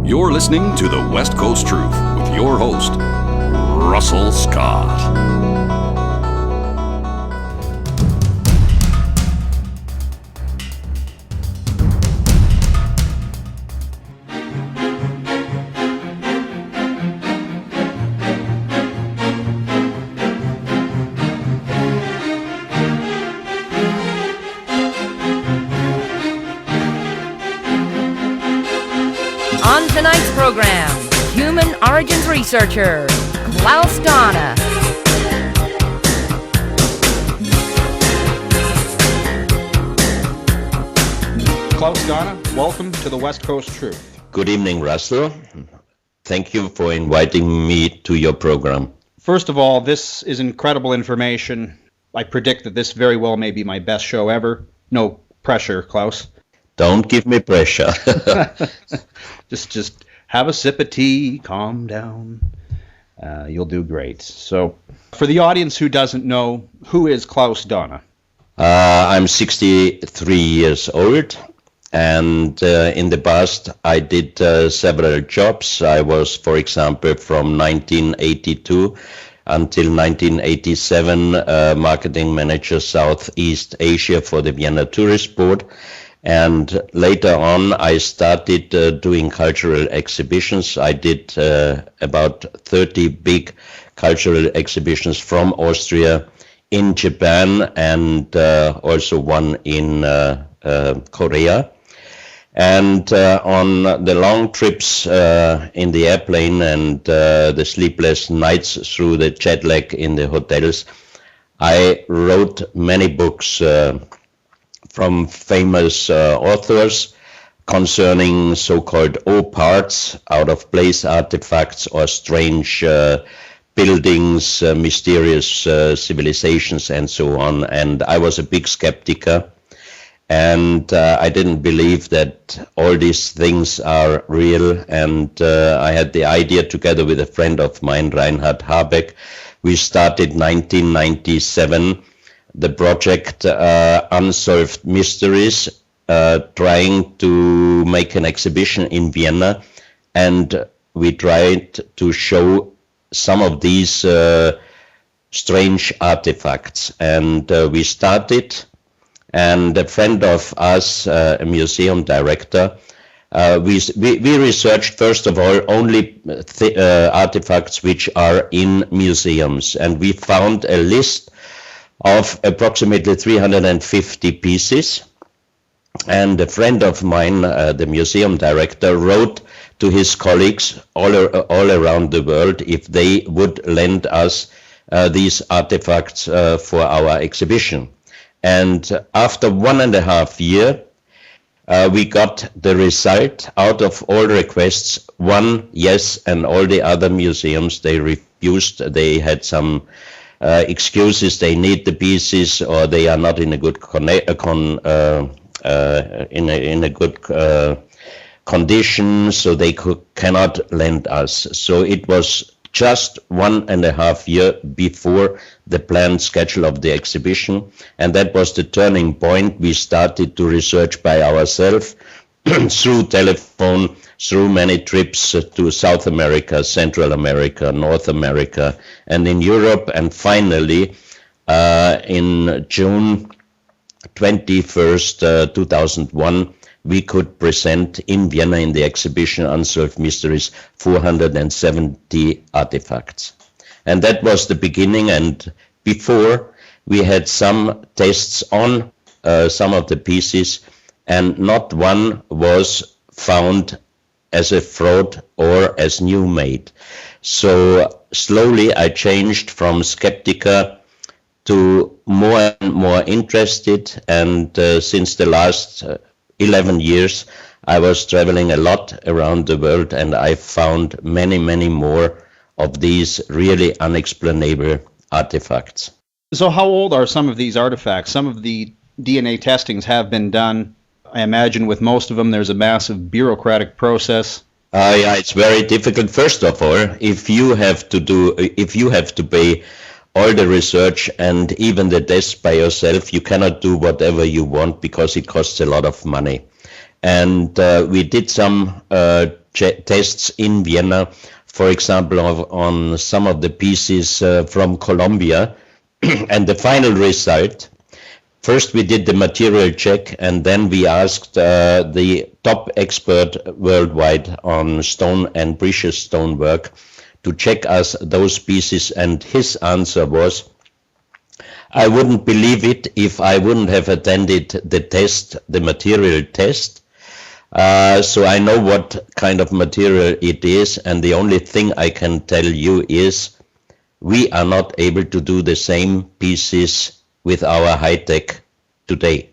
You're listening to the West Coast Truth with your host, Russell Scott. On tonight's program, human origins researcher, Klaus Dona. Klaus Dona, welcome to the West Coast Truth. Good evening, Russell. Thank you for inviting me to your program. First of all, this is incredible information. I predict that this very well may be my best show ever. No pressure, Klaus. Don't give me pressure. Just have a sip of tea, calm down. You'll do great. So, for the audience who doesn't know, who is Klaus Dona? I'm 63 years old, and in the past I did several jobs. I was, for example, from 1982 until 1987, marketing manager Southeast Asia for the Vienna Tourist Board. And later on, I started doing cultural exhibitions. I did about 30 big cultural exhibitions from Austria in Japan and also one in Korea. And on the long trips in the airplane and the sleepless nights through the jet lag in the hotels, I wrote many books from famous authors concerning so-called OOPArts, out-of-place artifacts or strange buildings, mysterious civilizations and so on. And I was a big skeptic, and I didn't believe that all these things are real. And I had the idea, together with a friend of mine, Reinhard Habeck. We started 1997 the project Unsolved Mysteries, trying to make an exhibition in Vienna, and we tried to show some of these strange artifacts. And we started, and a friend of us, a museum director, we researched, first of all, only artifacts which are in museums, and we found a list of approximately 350 pieces. And a friend of mine, the museum director, wrote to his colleagues all around the world if they would lend us these artifacts for our exhibition. And after 1.5 years, we got the result. Out of all requests, one yes, and all the other museums, they refused. They had some excuses, they need the pieces, or they are not in a good condition, so they cannot lend us. So it was just 1.5 years before the planned schedule of the exhibition, and that was the turning point. We started to research by ourselves through telephone, through many trips to South America, Central America, North America, and in Europe. And finally, in June 21st, 2001, we could present in Vienna in the exhibition Unsolved Mysteries 470 artifacts. And that was the beginning. And before, we had some tests on some of the pieces, and not one was found as a fraud or as new made. So slowly I changed from skeptica to more and more interested, and since the last 11 years I was traveling a lot around the world, and I found many more of these really unexplainable artifacts. So how old are some of these artifacts? Some of the DNA testings have been done. I imagine with most of them there's a massive bureaucratic process. Yeah, it's very difficult. First of all, if you have to pay all the research and even the tests by yourself, you cannot do whatever you want because it costs a lot of money. And we did some tests in Vienna, for example, on some of the pieces from Colombia. And the final result, first we did the material check, and then we asked the top expert worldwide on stone and precious stone work to check us those pieces, and his answer was, I wouldn't believe it if I wouldn't have attended the test, the material test. So I know what kind of material it is, and the only thing I can tell you is we are not able to do the same pieces with our high-tech today.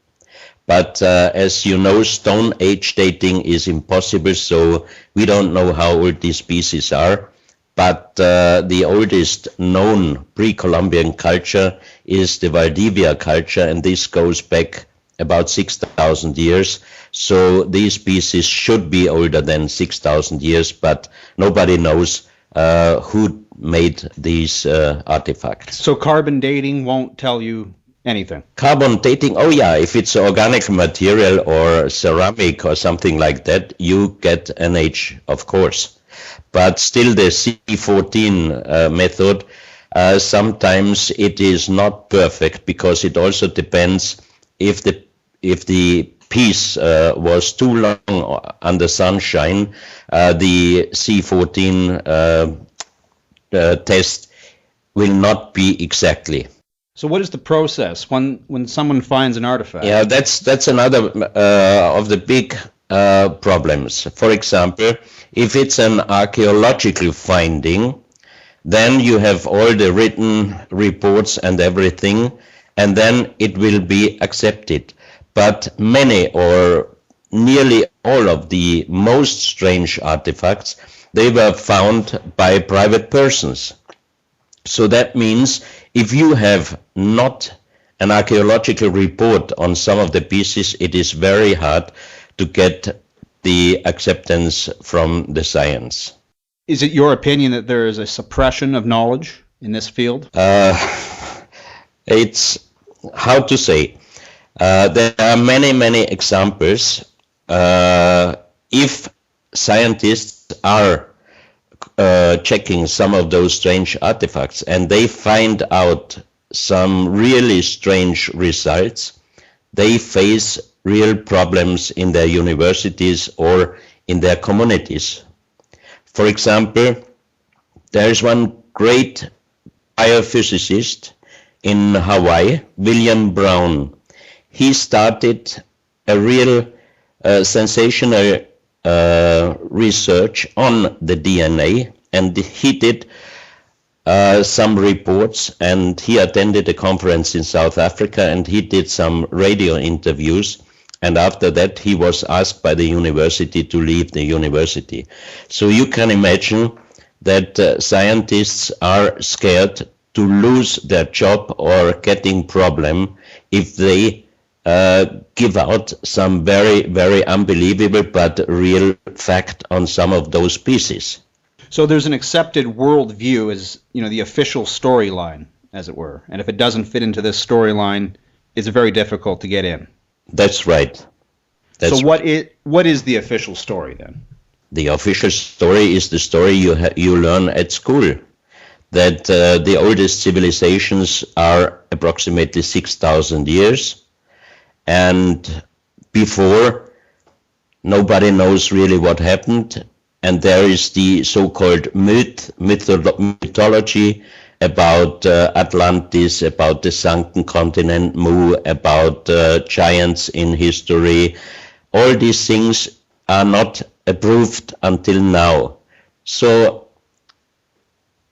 But as you know, Stone Age dating is impossible, so we don't know how old these pieces are. But the oldest known pre-Columbian culture is the Valdivia culture, and this goes back about 6,000 years. So these pieces should be older than 6,000 years, but nobody knows who made these artifacts. So carbon dating won't tell you anything? Carbon dating, oh yeah, if it's organic material or ceramic or something like that, you get an age, of course. But still the C14 method, sometimes it is not perfect, because it also depends if the piece was too long under sunshine, the C14 test will not be exactly. So what is the process when someone finds an artifact? Yeah, that's another of the big problems. For example, if it's an archaeological finding, then you have all the written reports and everything, and then it will be accepted. But many or nearly all of the most strange artifacts, they were found by private persons. So that means if you have not an archaeological report on some of the pieces, it is very hard to get the acceptance from the science. Is it your opinion that there is a suppression of knowledge in this field? It's how to say. There are many examples. If scientists are checking some of those strange artifacts and they find out some really strange results, they face real problems in their universities or in their communities. For example, there is one great biophysicist in Hawaii, William Brown. He started a real sensational research on the DNA, and he did some reports, and he attended a conference in South Africa, and he did some radio interviews, and after that he was asked by the university to leave the university. So you can imagine that scientists are scared to lose their job or getting problem if they give out some very unbelievable but real fact on some of those pieces. So there's an accepted worldview as, the official storyline, as it were. And if it doesn't fit into this storyline, it's very difficult to get in. That's right. So what is the official story then? The official story is the story you learn at school. That the oldest civilizations are approximately 6,000 years. And before, nobody knows really what happened. And there is the so-called mythology about Atlantis, about the sunken continent Mu, about giants in history. All these things are not approved until now. So,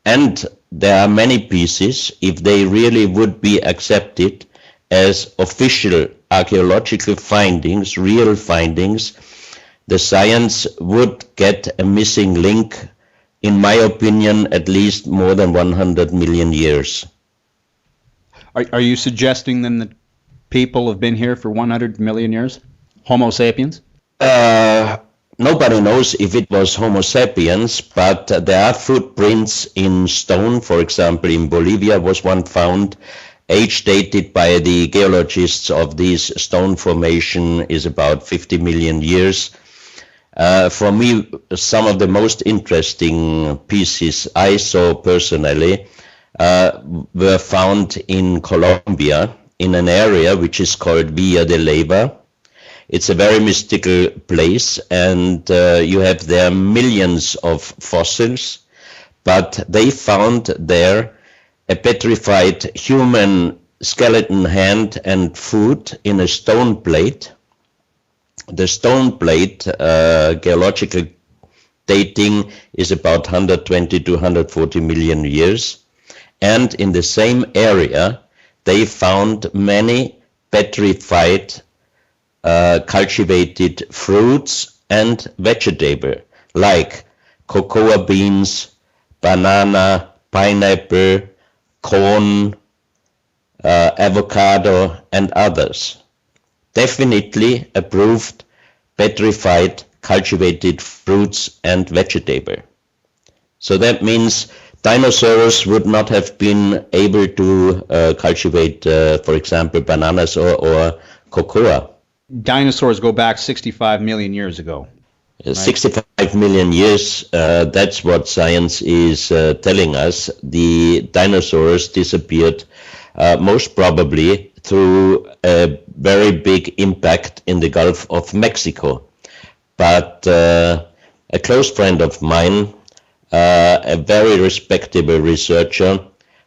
and there are many pieces, if they really would be accepted as official archaeological findings, real findings, the science would get a missing link, in my opinion, at least more than 100 million years. Are you suggesting then that people have been here for 100 million years? Homo sapiens? Nobody knows if it was Homo sapiens, but there are footprints in stone. For example, in Bolivia was one found. Age dated by the geologists of this stone formation is about 50 million years. For me, some of the most interesting pieces I saw personally were found in Colombia, in an area which is called Villa de Leyva. It's a very mystical place, and you have there millions of fossils, but they found there a petrified human skeleton hand and foot in a stone plate. The stone plate, geological dating is about 120 to 140 million years. And in the same area, they found many petrified cultivated fruits and vegetables like cocoa beans, banana, pineapple, corn, avocado, and others. Definitely approved petrified cultivated fruits and vegetables. So that means dinosaurs would not have been able to cultivate, for example, bananas or cocoa. Dinosaurs go back 65 million years ago. Right? 65 million years, that's what science is telling us. The dinosaurs disappeared most probably through a very big impact in the Gulf of Mexico. But a close friend of mine, a very respectable researcher,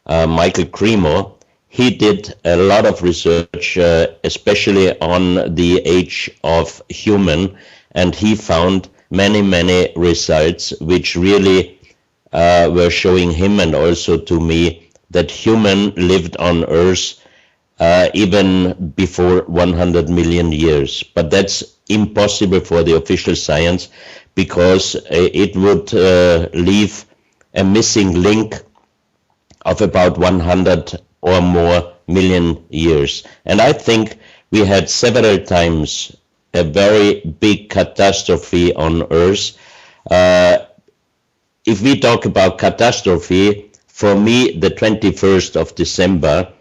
Michael Cremo, he did a lot of research, especially on the age of human, and he found many results which really were showing him and also to me that human lived on Earth even before 100 million years. But that's impossible for the official science because it would leave a missing link of about 100 or more million years. And I think we had several times a very big catastrophe on Earth. If we talk about catastrophe, for me, the 21st of December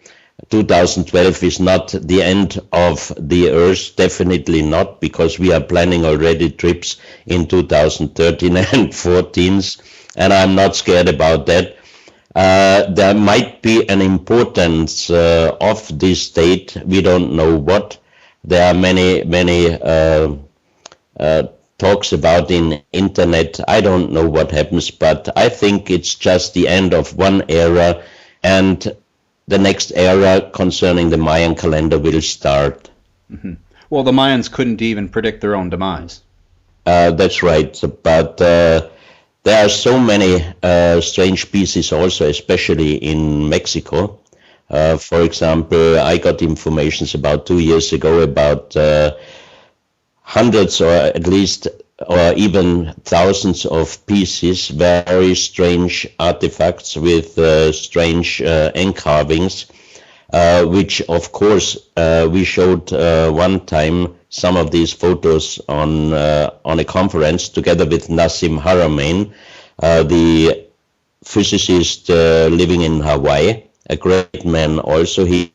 2012 is not the end of the Earth, definitely not, because we are planning already trips in 2013 and 14, and I'm not scared about that. There might be an importance of this date. We don't know what. There are many talks about in internet. I don't know what happens, but I think it's just the end of one era, and the next era concerning the Mayan calendar will start. Mm-hmm. Well, the Mayans couldn't even predict their own demise. That's right, but there are so many strange species also, especially in Mexico. For example, I got information about 2 years ago about hundreds or at least or even thousands of pieces, very strange artifacts with strange engravings, which of course we showed one time some of these photos on a conference together with Nassim Haramein, the physicist living in Hawaii, a great man also. He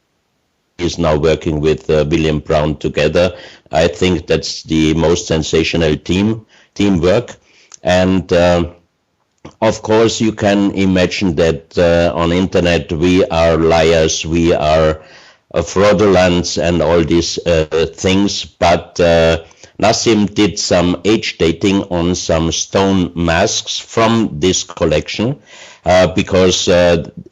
is now working with William Brown together. I think that's the most sensational teamwork. And of course, you can imagine that on internet we are liars, we are fraudulents and all these things. But Nassim did some age dating on some stone masks from this collection. Because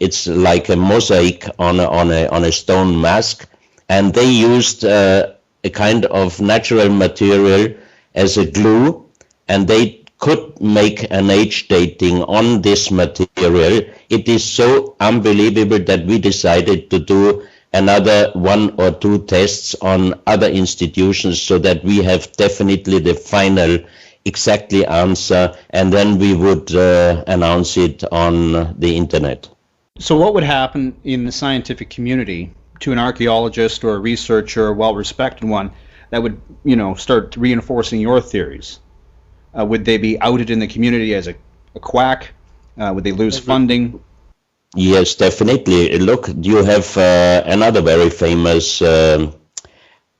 it's like a mosaic on a stone mask, and they used a kind of natural material as a glue, and they could make an age dating on this material. It is so unbelievable that we decided to do another 1 or 2 tests on other institutions so that we have definitely the final exactly answer, and then we would announce it on the internet. So what would happen in the scientific community to an archaeologist or a researcher, a well-respected one, that would, start reinforcing your theories? Would they be outed in the community as a quack? Would they lose funding? Yes, definitely. Look, you have another very famous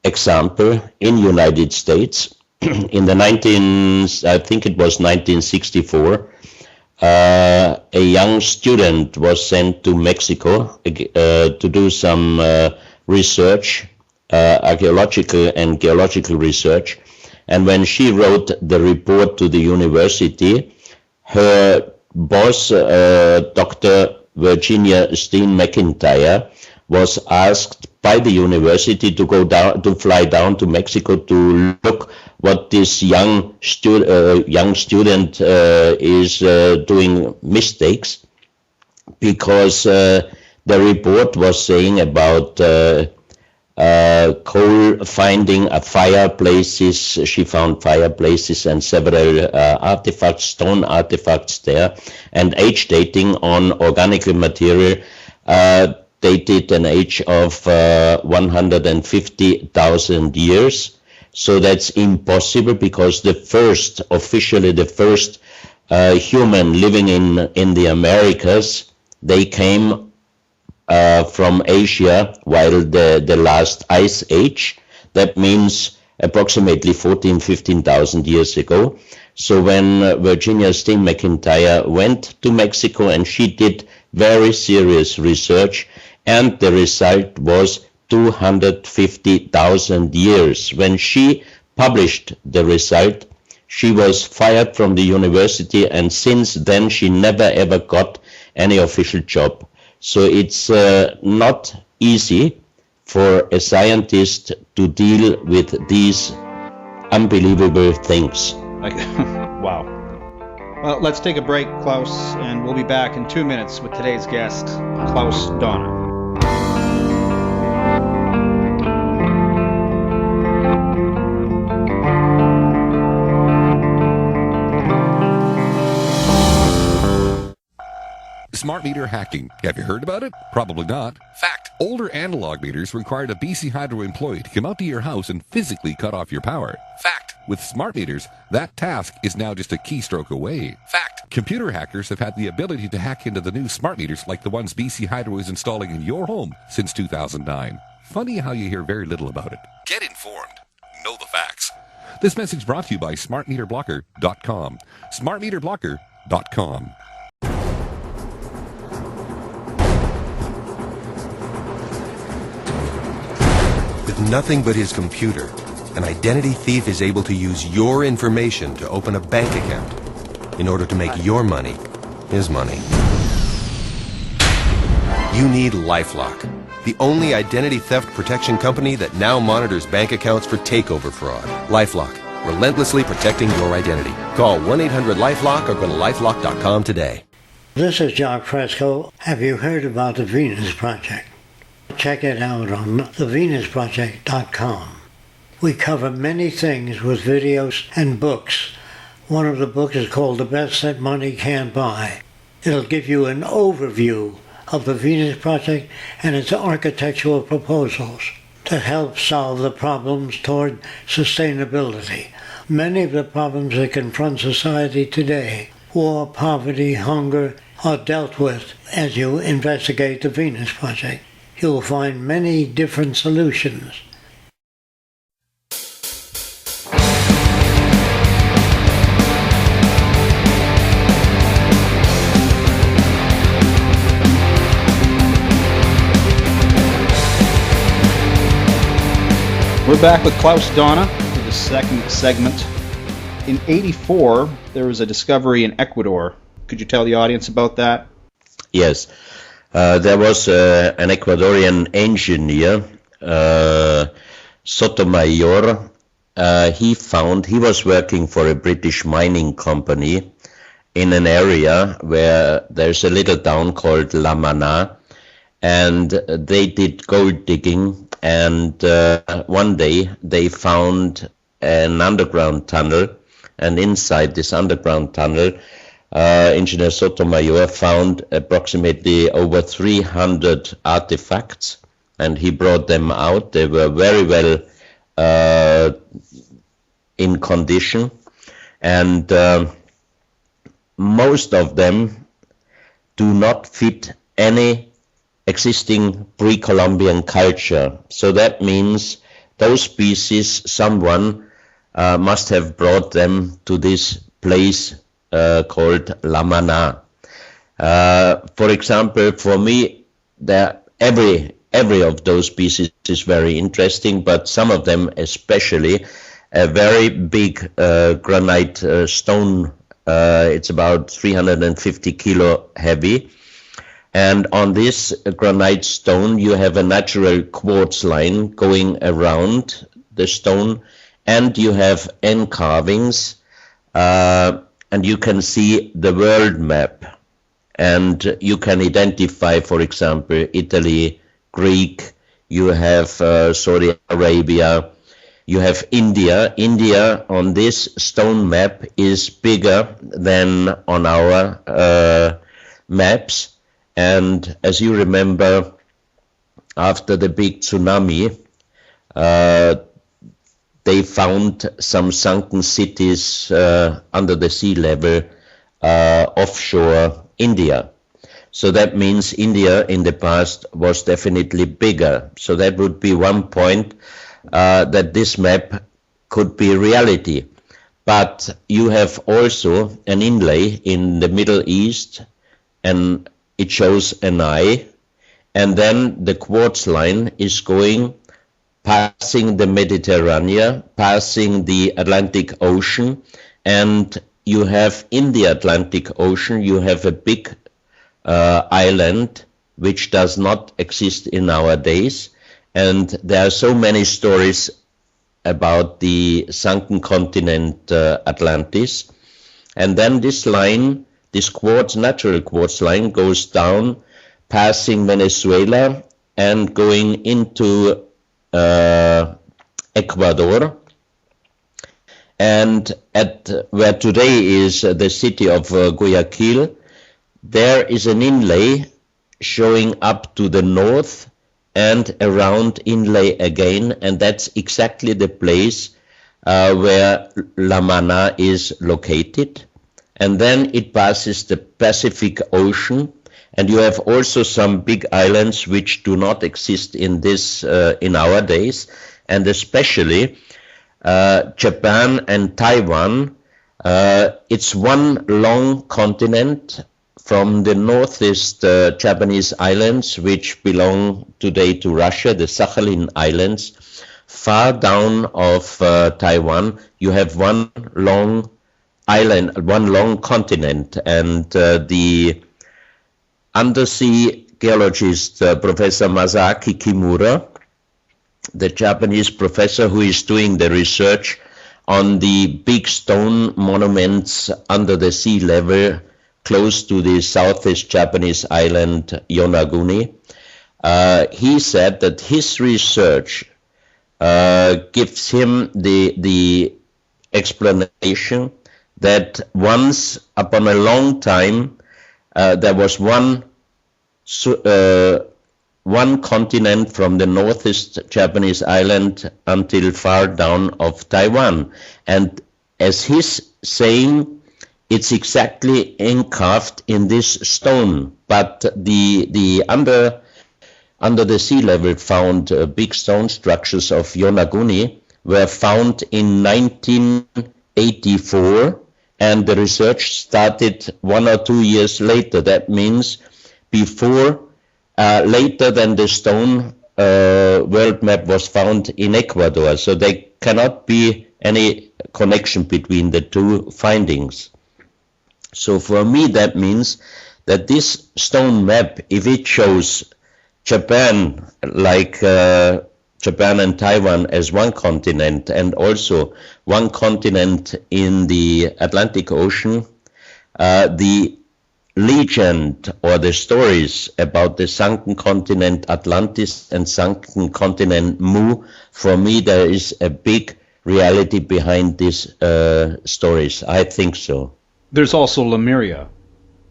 example in United States. in the I think it was 1964, a young student was sent to Mexico to do some research, archaeological and geological research. And when she wrote the report to the university, her boss, Dr. Virginia Steen-McIntyre, was asked by the university to fly down to Mexico to look what this young student is doing mistakes, because the report was saying about coal finding fireplaces. She found fireplaces and several artifacts, stone artifacts there, and age dating on organic material dated an age of 150,000 years. So that's impossible, because officially the first human living in the Americas, they came from Asia while the last ice age. That means approximately 15,000 years ago. So when Virginia Steen-McIntyre went to Mexico, and she did very serious research, and the result was 250,000 years. When she published the result, she was fired from the university, and since then she never ever got any official job. So it's not easy for a scientist to deal with these unbelievable things. Wow. Well, let's take a break, Klaus, and we'll be back in 2 minutes with today's guest, Klaus Dona. Smart meter hacking. Have you heard about it? Probably not. Fact. Older analog meters required a BC Hydro employee to come out to your house and physically cut off your power. Fact. With smart meters, that task is now just a keystroke away. Fact. Computer hackers have had the ability to hack into the new smart meters like the ones BC Hydro is installing in your home since 2009. Funny how you hear very little about it. Get informed. Know the facts. This message brought to you by smartmeterblocker.com. smartmeterblocker.com. With nothing but his computer, an identity thief is able to use your information to open a bank account in order to make your money his money. You need LifeLock, the only identity theft protection company that now monitors bank accounts for takeover fraud. LifeLock, relentlessly protecting your identity. Call 1-800-LifeLock or go to lifelock.com today. This is Jacques Fresco. Have you heard about the Venus Project? Check it out on thevenusproject.com. We cover many things with videos and books. One of the books is called The Best That Money Can't Buy. It'll give you an overview of the Venus Project and its architectural proposals to help solve the problems toward sustainability. Many of the problems that confront society today, war, poverty, hunger, are dealt with as you investigate the Venus Project. You'll find many different solutions. We're back with Klaus Dona for the second segment. In '84, there was a discovery in Ecuador. Could you tell the audience about that? Yes. There was an Ecuadorian engineer, Sotomayor. He was working for a British mining company in an area where there's a little town called La Mana, and they did gold digging, and one day they found an underground tunnel, and inside this underground tunnel Engineer Sotomayor found approximately over 300 artifacts, and he brought them out. They were very well in condition, and most of them do not fit any existing pre-Columbian culture. So that means those pieces someone must have brought them to this place called Lamana. For example, for me, every of those species is very interesting, but some of them, especially a very big granite stone. It's about 350 kilo heavy. And on this granite stone, you have a natural quartz line going around the stone, and you have end carvings, and you can see the world map. And you can identify, for example, Italy, Greek, you have Saudi Arabia, you have India. India on this stone map is bigger than on our maps. And as you remember, after the big tsunami, they found some sunken cities under the sea level offshore India. So that means India in the past was definitely bigger. So that would be one point that this map could be reality. But you have also an inlay in the Middle East, and it shows an eye, and then the quartz line is going, passing the Mediterranean, passing the Atlantic Ocean, and you have in the Atlantic Ocean, you have a big island which does not exist in our days, and there are so many stories about the sunken continent Atlantis. And then this line, this natural quartz line goes down, passing Venezuela and going into Ecuador. And at where today is the city of Guayaquil, there is an inlay showing up to the north and around inlay again, and that's exactly the place where La Mana is located. And then it passes the Pacific Ocean, and you have also some big islands which do not exist in this in our days, and especially Japan and Taiwan. It's one long continent from the northeast Japanese islands, which belong today to Russia, the Sakhalin Islands. Far down of Taiwan, you have one long island, one long continent, and the undersea geologist Professor Masaaki Kimura, the Japanese professor who is doing the research on the big stone monuments under the sea level close to the southeast Japanese island Yonaguni, he said that his research gives him the explanation that once upon a long time there was one continent from the northeast Japanese island until far down of Taiwan. And as he's saying, it's exactly encarved in this stone. But the under the sea level found big stone structures of Yonaguni were found in 1984, and the research started 1 or 2 years later. That means before, later than the stone world map was found in Ecuador. So there cannot be any connection between the two findings. So for me, that means that this stone map, if it shows Japan, like Japan and Taiwan as one continent, and also one continent in the Atlantic Ocean, the legend or the stories about the sunken continent Atlantis and sunken continent Mu, for me there is a big reality behind these stories. I think so. There's also Lemuria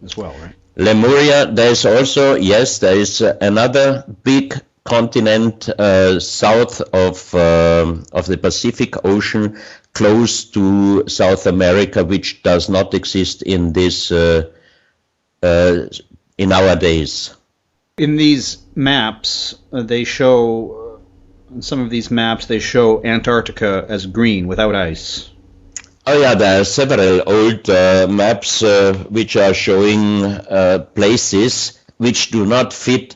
as well, right? Lemuria, there's also, yes, there is another big continent south of the Pacific Ocean, close to South America, which does not exist in this in our days. In these maps, they show On some of these maps, they show Antarctica as green without ice. Oh yeah, there are several old maps which are showing places which do not fit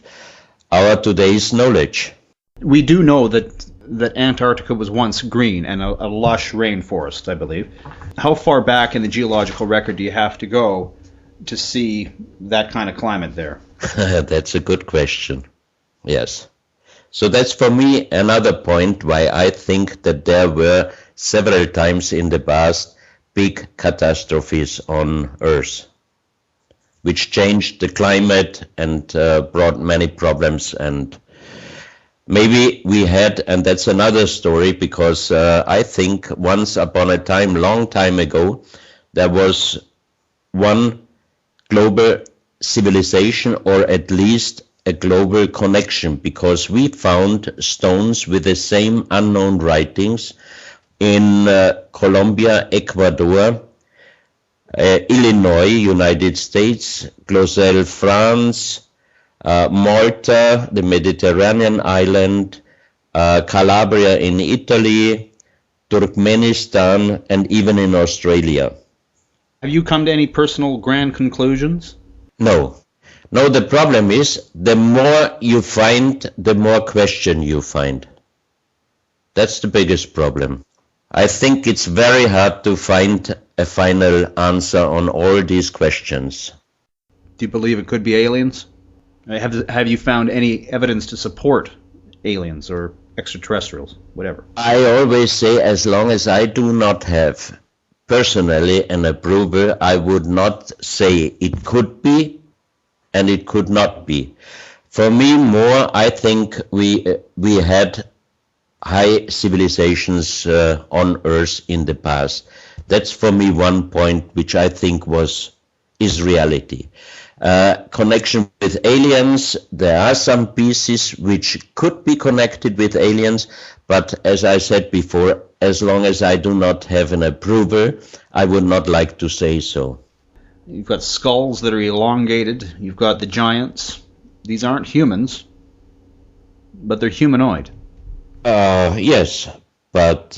our today's knowledge. We do know that Antarctica was once green and a lush rainforest, I believe. How far back in the geological record do you have to go to see that kind of climate there? That's a good question. Yes. So that's for me another point why I think that there were several times in the past big catastrophes on Earth, which changed the climate and brought many problems. And maybe we had, and that's another story, because I think once upon a time, long time ago, there was one global civilization, or at least a global connection, because we found stones with the same unknown writings in Colombia, Ecuador, Illinois, United States, Clausel, France, Malta, the Mediterranean island, Calabria in Italy, Turkmenistan, and even in Australia. Have you come to any personal grand conclusions? No. No, the problem is, the more you find, the more question you find. That's the biggest problem. I think it's very hard to find a final answer on all these questions. Do you believe it could be aliens? Have you found any evidence to support aliens or extraterrestrials, whatever? I always say, as long as I do not have personally an approval, I would not say it could be and it could not be. For me, more, I think we had high civilizations on Earth in the past. That's for me one point which I think is reality. Connection with aliens, there are some pieces which could be connected with aliens, but as I said before, as long as I do not have an approval, I would not like to say so. You've got skulls that are elongated. You've got the giants. These aren't humans, but they're humanoid. Yes, but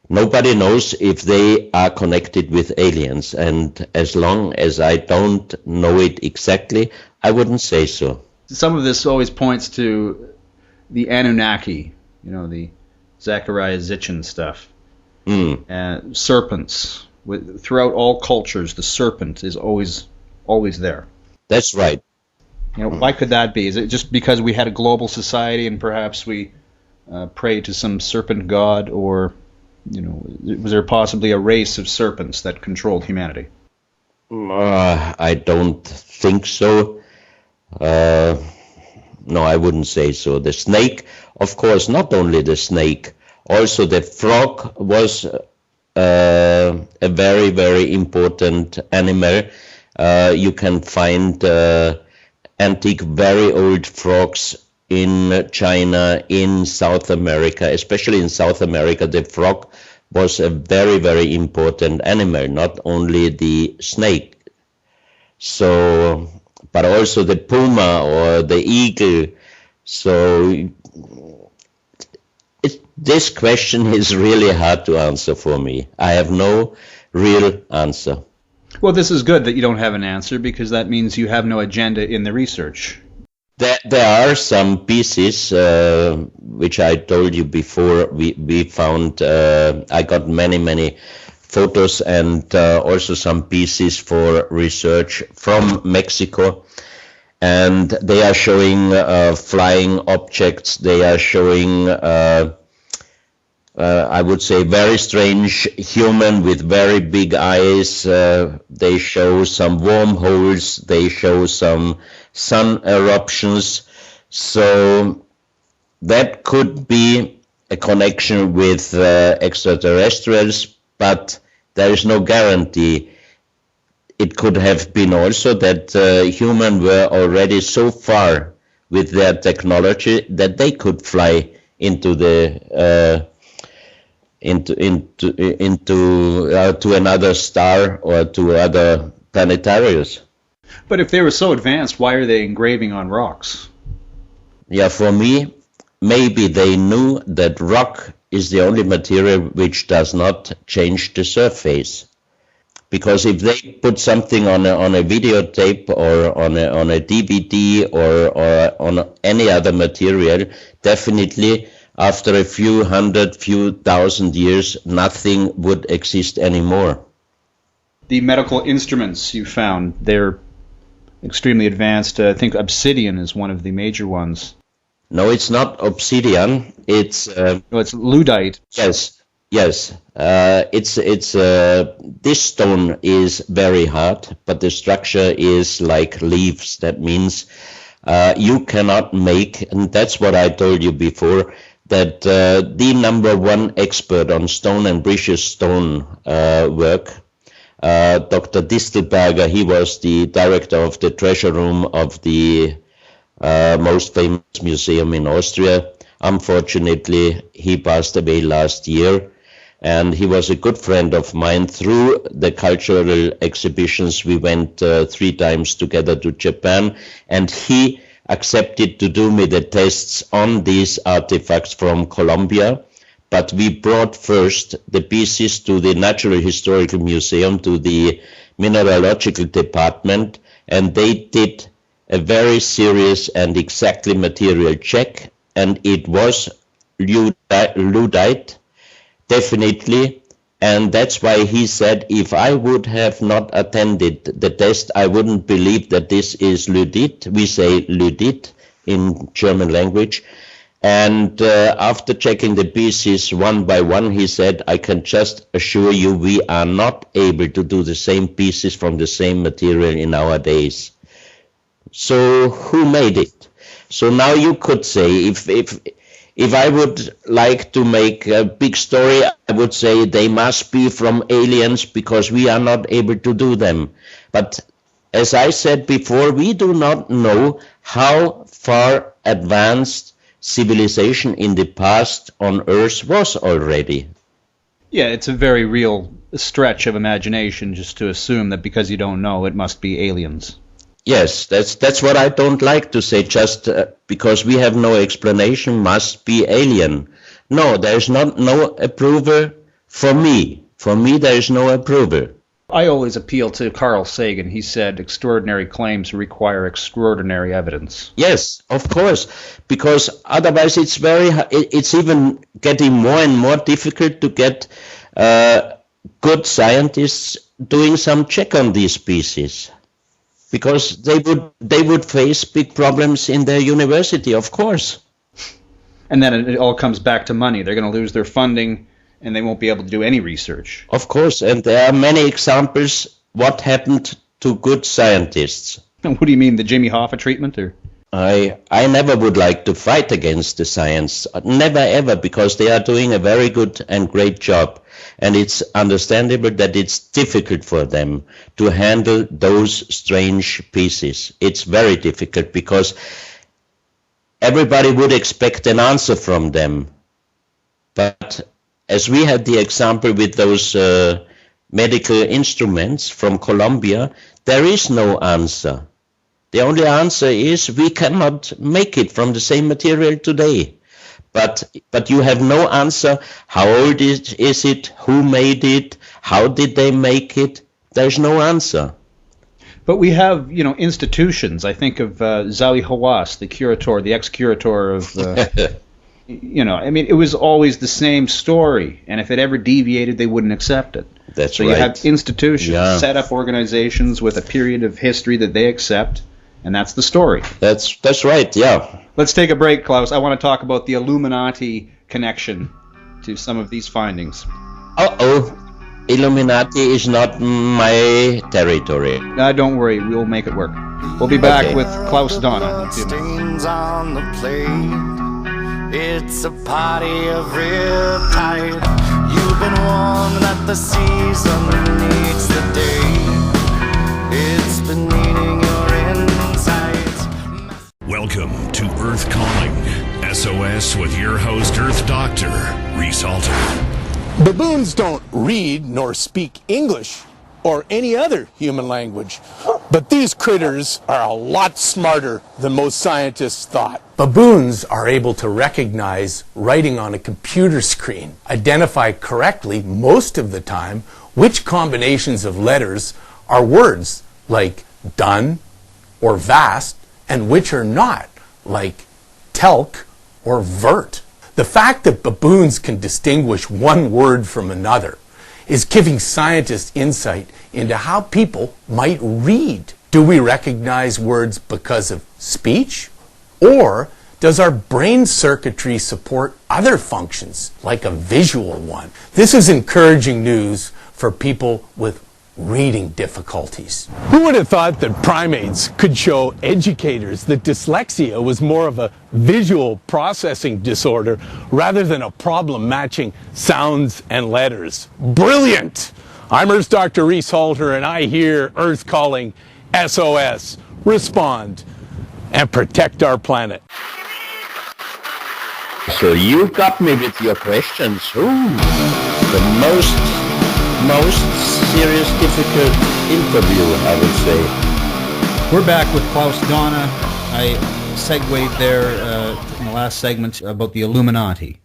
nobody knows if they are connected with aliens, and as long as I don't know it exactly, I wouldn't say so. Some of this always points to the Anunnaki, the Zecharia Sitchin stuff. Serpents. Throughout all cultures, the serpent is always there. That's right. Why could that be? Is it just because we had a global society and perhaps we prayed to some serpent god, or was there possibly a race of serpents that controlled humanity? I don't think so. No, I wouldn't say so. The snake, of course, not only the snake, also the frog was a very, very important animal. You can find antique, very old frogs in China, in South America. Especially in South America, the frog was a very, very important animal, not only the snake. So, but also the puma or the eagle. So this question is really hard to answer for me. I have no real answer. Well, this is good that you don't have an answer, because that means you have no agenda in the research. There are some pieces which I told you before. We found, I got many photos and also some pieces for research from Mexico. And they are showing flying objects. They are showing, I would say, very strange human with very big eyes. They show some wormholes. They show some sun eruptions. So that could be a connection with extraterrestrials, but there is no guarantee. It could have been also that humans were already so far with their technology that they could fly into the to another star or to other planetariums. But if they were so advanced, why are they engraving on rocks? Yeah, for me, maybe they knew that rock is the only material which does not change the surface. Because if they put something on a videotape or on a DVD or on any other material, definitely after a few thousand years, nothing would exist anymore. The medical instruments you found, they're extremely advanced. I think obsidian is one of the major ones. No, it's not obsidian. It's it's Luddite. Yes. This stone is very hard, but the structure is like leaves. That means you cannot make, and that's what I told you before, that the number one expert on stone and precious stone work, Dr. Distelberger, he was the director of the treasure room of the most famous museum in Austria. Unfortunately, he passed away last year, and he was a good friend of mine. Through the cultural exhibitions, we went 3 times together to Japan, and he accepted to do me the tests on these artifacts from Colombia. But we brought first the pieces to the Natural Historical Museum, to the Mineralogical Department, and they did a very serious and exactly material check, and it was Luddite, definitely. And that's why he said, if I would have not attended the test, I wouldn't believe that this is Luddite. We say Luddite in German language. And after checking the pieces one by one, he said, I can just assure you we are not able to do the same pieces from the same material in our days. So who made it? So now you could say, if I would like to make a big story, I would say they must be from aliens because we are not able to do them. But as I said before, we do not know how far advanced civilization in the past on Earth was already. Yeah, it's a very real stretch of imagination just to assume that because you don't know, it must be aliens. Yes, that's what I don't like to say, just because we have no explanation must be alien. No, there is no approval for me. For me, there is no approval. I always appeal to Carl Sagan. He said extraordinary claims require extraordinary evidence. Yes, of course, because otherwise it's even getting more and more difficult to get good scientists doing some check on these species. Because they would face big problems in their university, of course. And then it all comes back to money. They're going to lose their funding, and they won't be able to do any research. Of course, and there are many examples what happened to good scientists. What do you mean, the Jimmy Hoffa treatment? Or I never would like to fight against the science. Never ever, because they are doing a very good and great job. And it's understandable that it's difficult for them to handle those strange pieces. It's very difficult because everybody would expect an answer from them. But as we had the example with those medical instruments from Colombia, there is no answer. The only answer is we cannot make it from the same material today. But you have no answer. How old is it? Who made it? How did they make it? There's no answer. But we have, institutions. I think of Zawi Hawass, the ex-curator of, it was always the same story. And if it ever deviated, they wouldn't accept it. That's right. So you have institutions, set up organizations with a period of history that they accept, and that's the story. That's right, yeah. Let's take a break, Klaus. I want to talk about the Illuminati connection to some of these findings. Illuminati is not my territory. Don't worry, we'll make it work. We'll be back with Klaus Dona. Stains on the plate. It's a party of riptide. You've been warned that the season needs the day. It's been eating your insides. Welcome to Earth Calling, SOS with your host, Earth Doctor, Reese Alter. Baboons don't read nor speak English or any other human language. But these critters are a lot smarter than most scientists thought. Baboons are able to recognize writing on a computer screen, identify correctly most of the time which combinations of letters are words like done or vast and which are not, like telk or vert. The fact that baboons can distinguish one word from another is giving scientists insight into how people might read. Do we recognize words because of speech? Or does our brain circuitry support other functions, like a visual one? This is encouraging news for people with reading difficulties. Who would have thought that primates could show educators that dyslexia was more of a visual processing disorder rather than a problem matching sounds and letters? Brilliant! I'm Earth Dr. Reese Halter, and I hear Earth calling SOS. Respond and protect our planet. So you got me with your questions. Ooh, the most serious, difficult interview, I would say. We're back with Klaus Dona. I segued there in the last segment about the Illuminati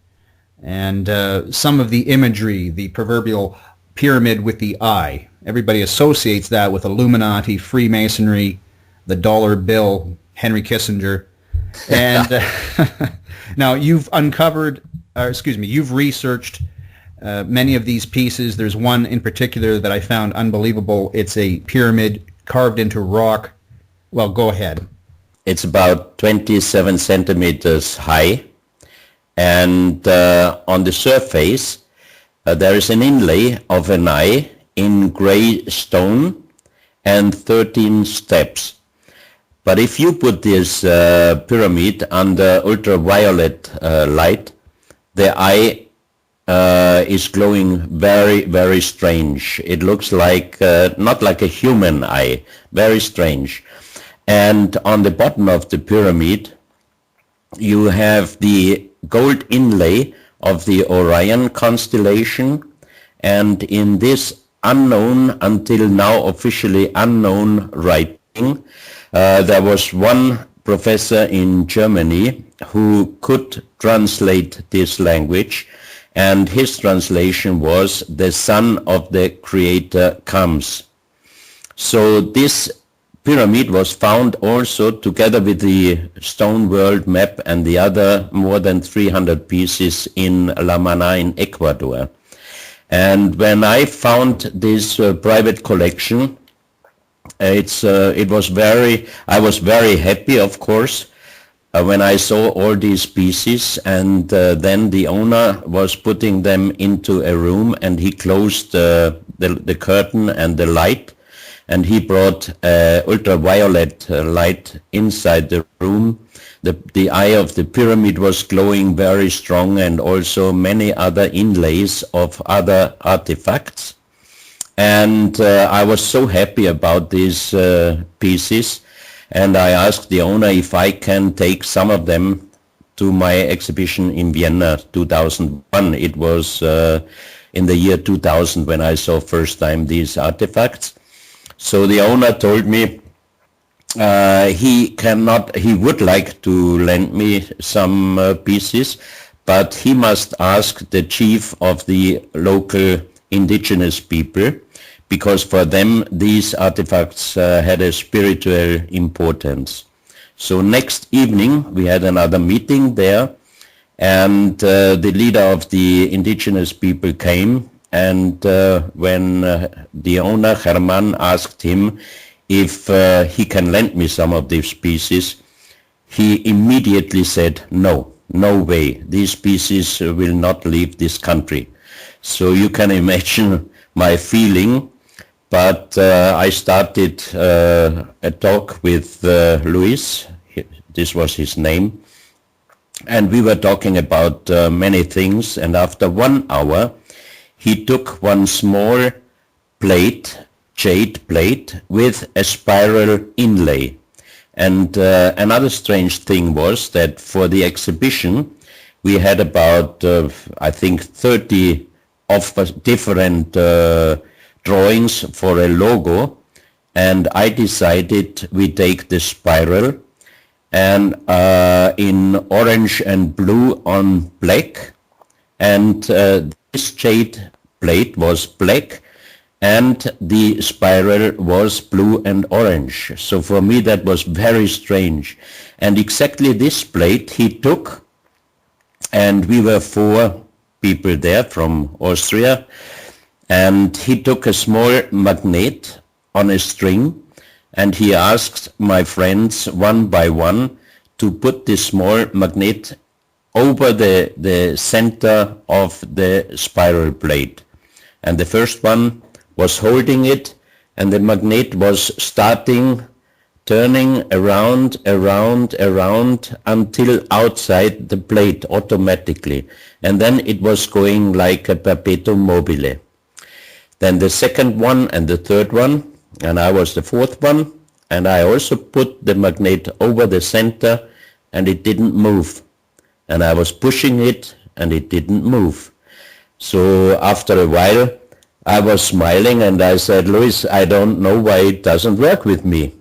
and some of the imagery, the proverbial pyramid with the eye. Everybody associates that with Illuminati, Freemasonry, the dollar bill, Henry Kissinger. And now you've you've researched many of these pieces. There's one in particular that I found unbelievable. It's a pyramid carved into rock. Well, go ahead. It's about 27 centimeters high, and on the surface there is an inlay of an eye in gray stone and 13 steps. But if you put this pyramid under ultraviolet light, the eye is glowing very, very strange. It looks like, not like a human eye, very strange. And on the bottom of the pyramid, you have the gold inlay of the Orion constellation, and in this unknown, until now officially unknown writing, there was one professor in Germany who could translate this language, and his translation was, "The Son of the Creator comes." So this pyramid was found also together with the Stone World map and the other more than 300 pieces in La Mana in Ecuador. And when I found this private collection, I was very happy, of course, when I saw all these pieces, and then the owner was putting them into a room, and he closed the curtain and the light, and he brought ultraviolet light inside the room. The eye of the pyramid was glowing very strong, and also many other inlays of other artifacts. And I was so happy about these pieces, and I asked the owner if I can take some of them to my exhibition in Vienna 2001. It was in the year 2000 when I saw first time these artifacts. So the owner told me he would like to lend me some pieces, but he must ask the chief of the local indigenous people, because for them these artifacts had a spiritual importance. So next evening we had another meeting there, and the leader of the indigenous people came, and when the owner Herman asked him if he can lend me some of these pieces, he immediately said, no way, these pieces will not leave this country. So you can imagine my feeling. But I started a talk with Luis, this was his name, and we were talking about many things, and after 1 hour he took one small plate, jade plate, with a spiral inlay. And another strange thing was that for the exhibition we had about, I think, 30 of different drawings for a logo, and I decided we take the spiral and in orange and blue on black, and this jade plate was black and the spiral was blue and orange. So for me that was very strange. And exactly this plate he took, and we were 4 people there from Austria, and he took a small magnet on a string, and he asked my friends one by one to put this small magnet over the center of the spiral plate. And the first one was holding it, and the magnet was turning around until outside the plate automatically. And then it was going like a perpetuum mobile. Then the second one and the third one, and I was the fourth one, and I also put the magnet over the center, and it didn't move. And I was pushing it, and it didn't move. So after a while, I was smiling, and I said, Louis, I don't know why it doesn't work with me.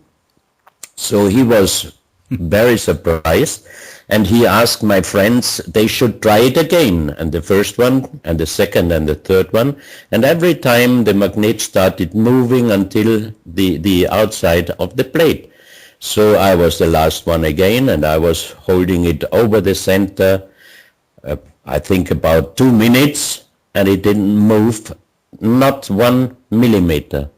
So he was very surprised, and he asked my friends they should try it again, and the first one, and the second, and the third one, and every time the magnet started moving until the outside of the plate. So I was the last one again, and I was holding it over the center, I think about 2 minutes, and it didn't move, not 1 millimeter.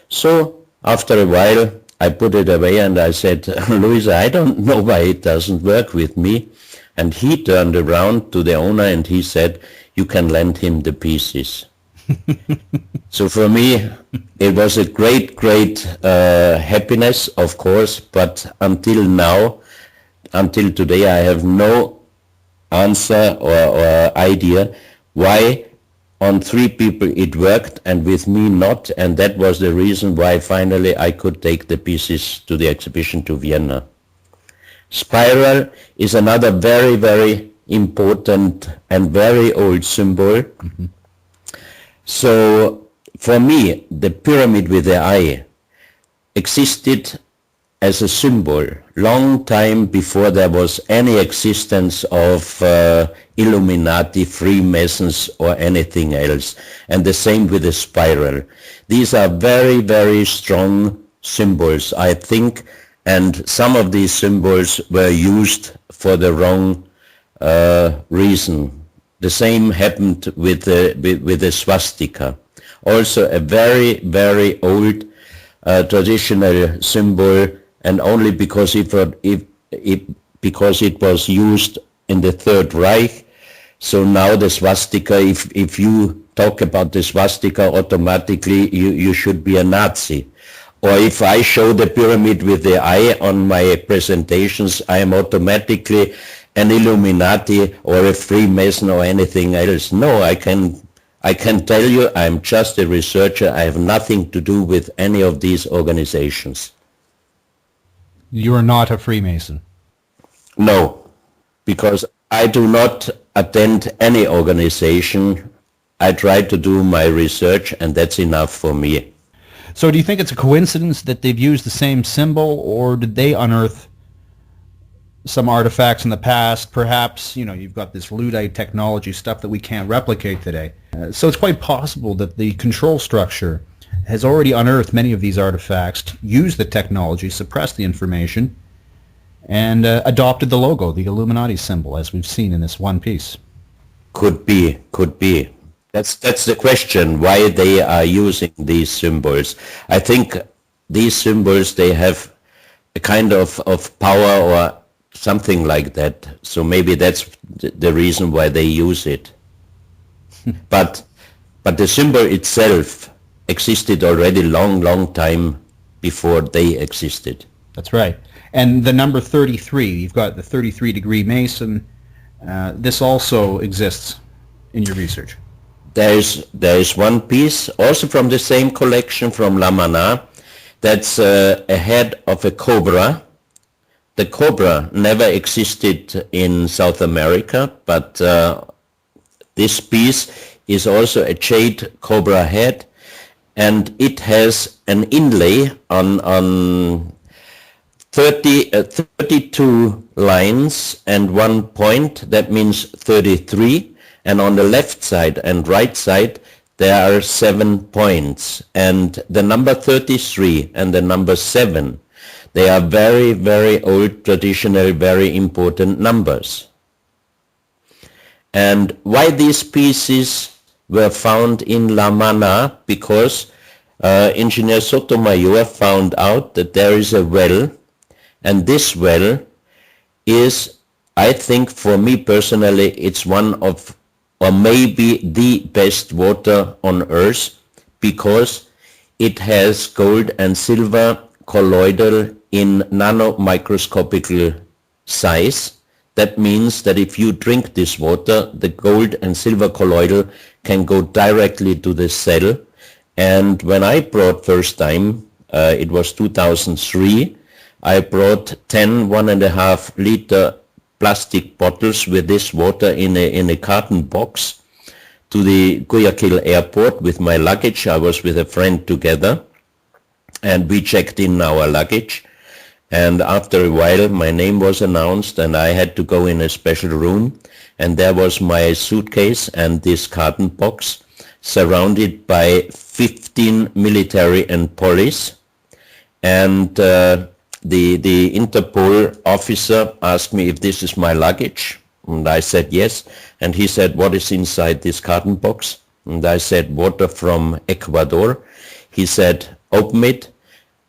So after a while, I put it away and I said, Louis, I don't know why it doesn't work with me. And he turned around to the owner and he said, you can lend him the pieces. So for me, it was a great happiness, of course, but until now, until today, I have no answer or idea why on 3 people it worked and with me not, and that was the reason why finally I could take the pieces to the exhibition to Vienna. Spiral is another very important and very old symbol. Mm-hmm. So for me, the pyramid with the eye existed as a symbol long time before there was any existence of Illuminati, Freemasons or anything else. And the same with the spiral. These are very strong symbols, I think, and some of these symbols were used for the wrong reason. The same happened with the swastika. Also a very old traditional symbol, and only because it was used in the Third Reich. So now the swastika, if you talk about the swastika, automatically you should be a Nazi. Or if I show the pyramid with the eye on my presentations, I am automatically an Illuminati or a Freemason or anything else. No, I can tell you I'm just a researcher. I have nothing to do with any of these organizations. You are not a Freemason? No, because I do not attend any organization. I try to do my research, and that's enough for me. So do you think it's a coincidence that they've used the same symbol, or did they unearth some artifacts in the past? Perhaps, you've got this Luddite technology stuff that we can't replicate today. So it's quite possible that the control structure has already unearthed many of these artifacts, used the technology, suppressed the information, and adopted the logo, the Illuminati symbol, as we've seen in this one piece. Could be. That's the question, why they are using these symbols. I think these symbols, they have a kind of power or something like that. So maybe that's the reason why they use it. But the symbol itself existed already long time before they existed. That's right. And the number 33, you've got the 33-degree Mason. This also exists in your research. There is one piece, also from the same collection from La Mana, that's a head of a cobra. The cobra never existed in South America, but this piece is also a jade cobra head, and it has an inlay on 32 lines and 1 point. That means 33. And on the left side and right side, there are 7 points. And the number 33 and the number 7, they are very, very old, traditional, very important numbers. And why these pieces were found in La Mana? Because Engineer Sotomayor found out that there is a well, and this well is, I think for me personally, it's one of, or maybe the best water on earth, because it has gold and silver colloidal in nanomicroscopical size. That means that if you drink this water, the gold and silver colloidal can go directly to the cell. And when I brought first time, it was 2003, I brought 10 1.5 liter plastic bottles with this water in a carton box to the Guayaquil airport with my luggage. I was with a friend together, and we checked in our luggage. And after a while, my name was announced, and I had to go in a special room. And there was my suitcase and this carton box, surrounded by 15 military and police. And the Interpol officer asked me if this is my luggage. And I said yes. And he said, what is inside this carton box? And I said, water from Ecuador. He said, open it.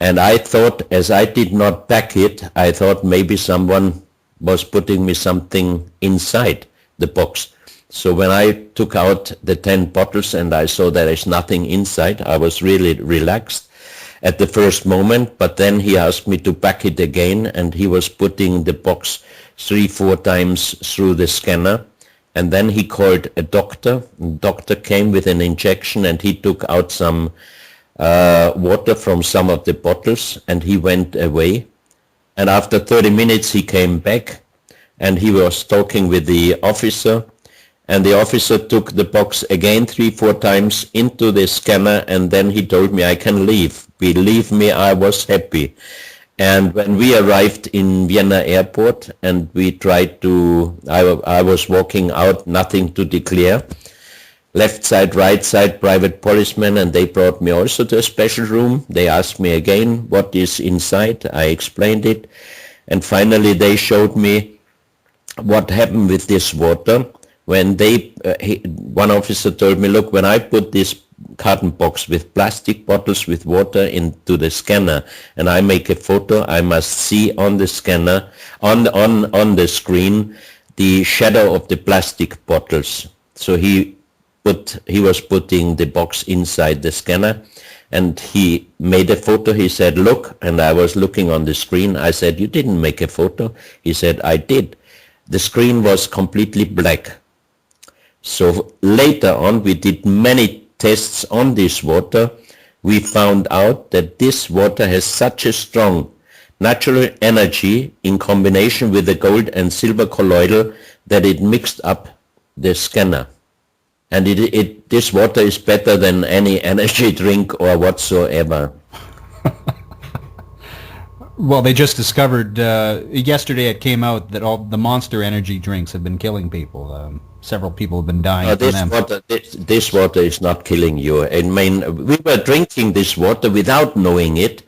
And I thought, as I did not pack it, I thought maybe someone was putting me something inside the box. So when I took out the 10 bottles and I saw there is nothing inside, I was really relaxed at the first moment. But then he asked me to pack it again, and he was putting the box 3-4 times through the scanner. And then he called a doctor. The doctor came with an injection, and he took out some water from some of the bottles, and he went away. And after 30 minutes he came back, and he was talking with the officer, and the officer took the box again 3-4 times into the scanner, and then he told me I can leave. Believe me, I was happy. And when we arrived in Vienna airport and we tried to, I was walking out, nothing to declare. Left side, right side, private policemen, and they brought me also to a special room. They asked me again what is inside. I explained it, and finally they showed me what happened with this water. When one officer told me, look, when I put this carton box with plastic bottles with water into the scanner and I make a photo, I must see on the scanner, on the screen, the shadow of the plastic bottles. So he was putting the box inside the scanner, and he made a photo. He said, look, and I was looking on the screen. I said, you didn't make a photo? He said, I did. The screen was completely black. So later on, we did many tests on this water. We found out that this water has such a strong natural energy in combination with the gold and silver colloidal that it mixed up the scanner. And this water is better than any energy drink or whatsoever. Well, they just discovered, yesterday it came out that all the Monster energy drinks have been killing people. Several people have been dying from them. This water is not killing you. I mean, we were drinking this water without knowing it.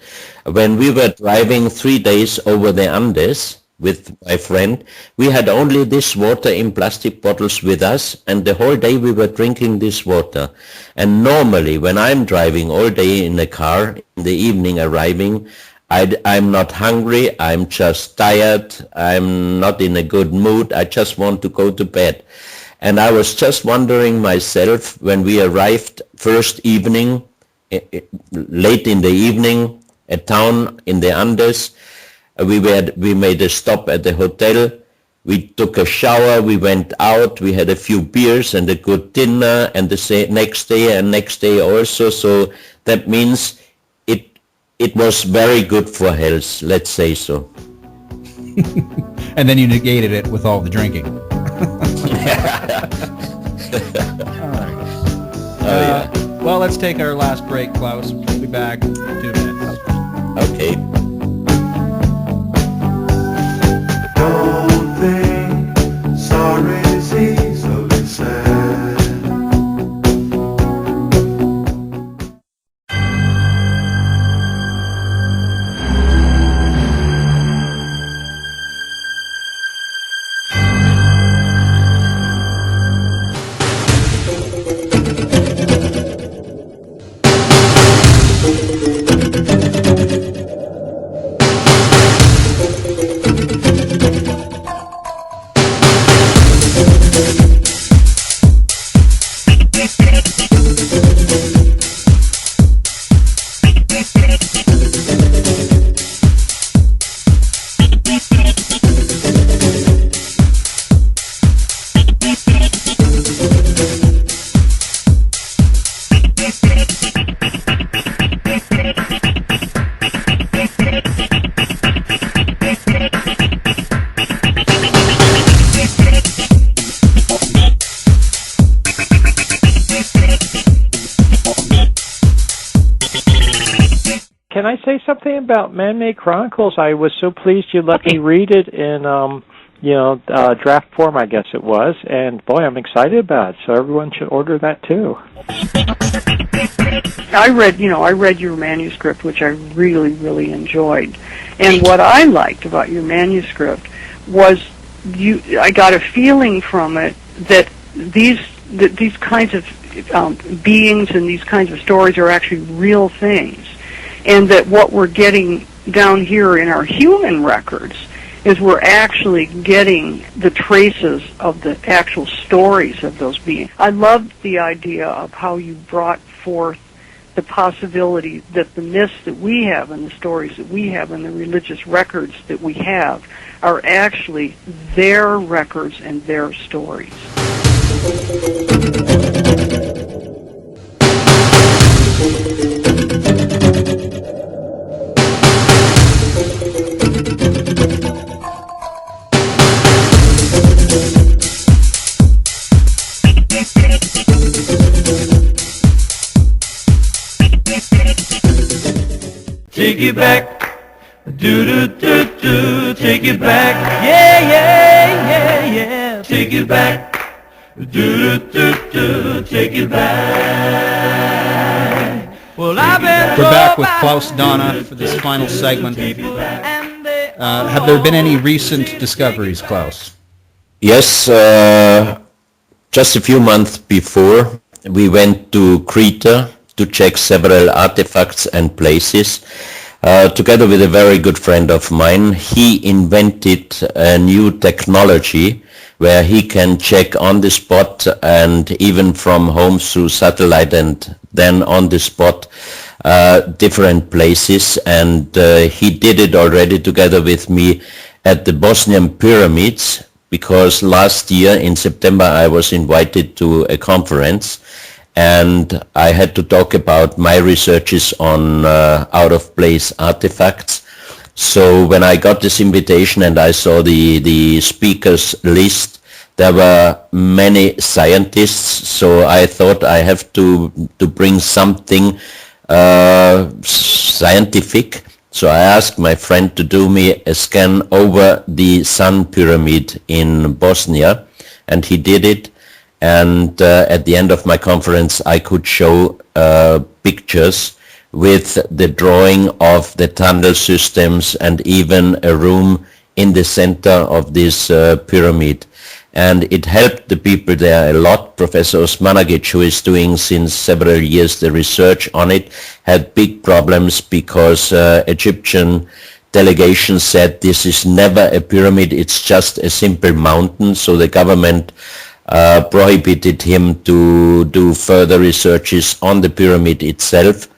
When we were driving 3 days over the Andes with my friend, we had only this water in plastic bottles with us, and the whole day we were drinking this water. And normally, when I'm driving all day in a car, in the evening arriving, I'm not hungry, I'm just tired, I'm not in a good mood, I just want to go to bed. And I was just wondering myself, when we arrived first evening, late in the evening, a town in the Andes, we made a stop at the hotel, we took a shower, we went out, we had a few beers and a good dinner, and the next day also, so that means it was very good for health, let's say so. And then you negated it with all the drinking. Oh, yeah. Well, let's take our last break, Klaus. We'll be back in 2 minutes. Okay. Don't think sorry's easily said. Can I say something about Man-Made Chronicles? I was so pleased you let me read it in, draft form, I guess it was. And boy, I'm excited about it. So everyone should order that too. I read your manuscript, which I really, really enjoyed. And what I liked about your manuscript was I got a feeling from it that these kinds of beings and these kinds of stories are actually real things. And that what we're getting down here in our human records is we're actually getting the traces of the actual stories of those beings. I loved the idea of how you brought forth the possibility that the myths that we have and the stories that we have and the religious records that we have are actually their records and their stories. Take it back, do, take it back, yeah, take it back, do, take it back. Well, we're back with Klaus Dona for this final segment. Have there been any recent discoveries, Klaus? Yes, just a few months before, we went to Crete to check several artifacts and places. Together with a very good friend of mine, he invented a new technology where he can check on the spot and even from home through satellite and then on the spot different places. And he did it already together with me at the Bosnian pyramids, because last year in September I was invited to a conference and I had to talk about my researches on out-of-place artifacts. So when I got this invitation and I saw the speakers list, there were many scientists, so I thought I have to bring something scientific. So I asked my friend to do me a scan over the Sun Pyramid in Bosnia, and he did it. And at the end of my conference, I could show pictures with the drawing of the tunnel systems and even a room in the center of this pyramid. And it helped the people there a lot. Professor Osmanagic, who is doing since several years the research on it, had big problems because Egyptian delegation said this is never a pyramid, it's just a simple mountain. So the government prohibited him to do further researches on the pyramid itself.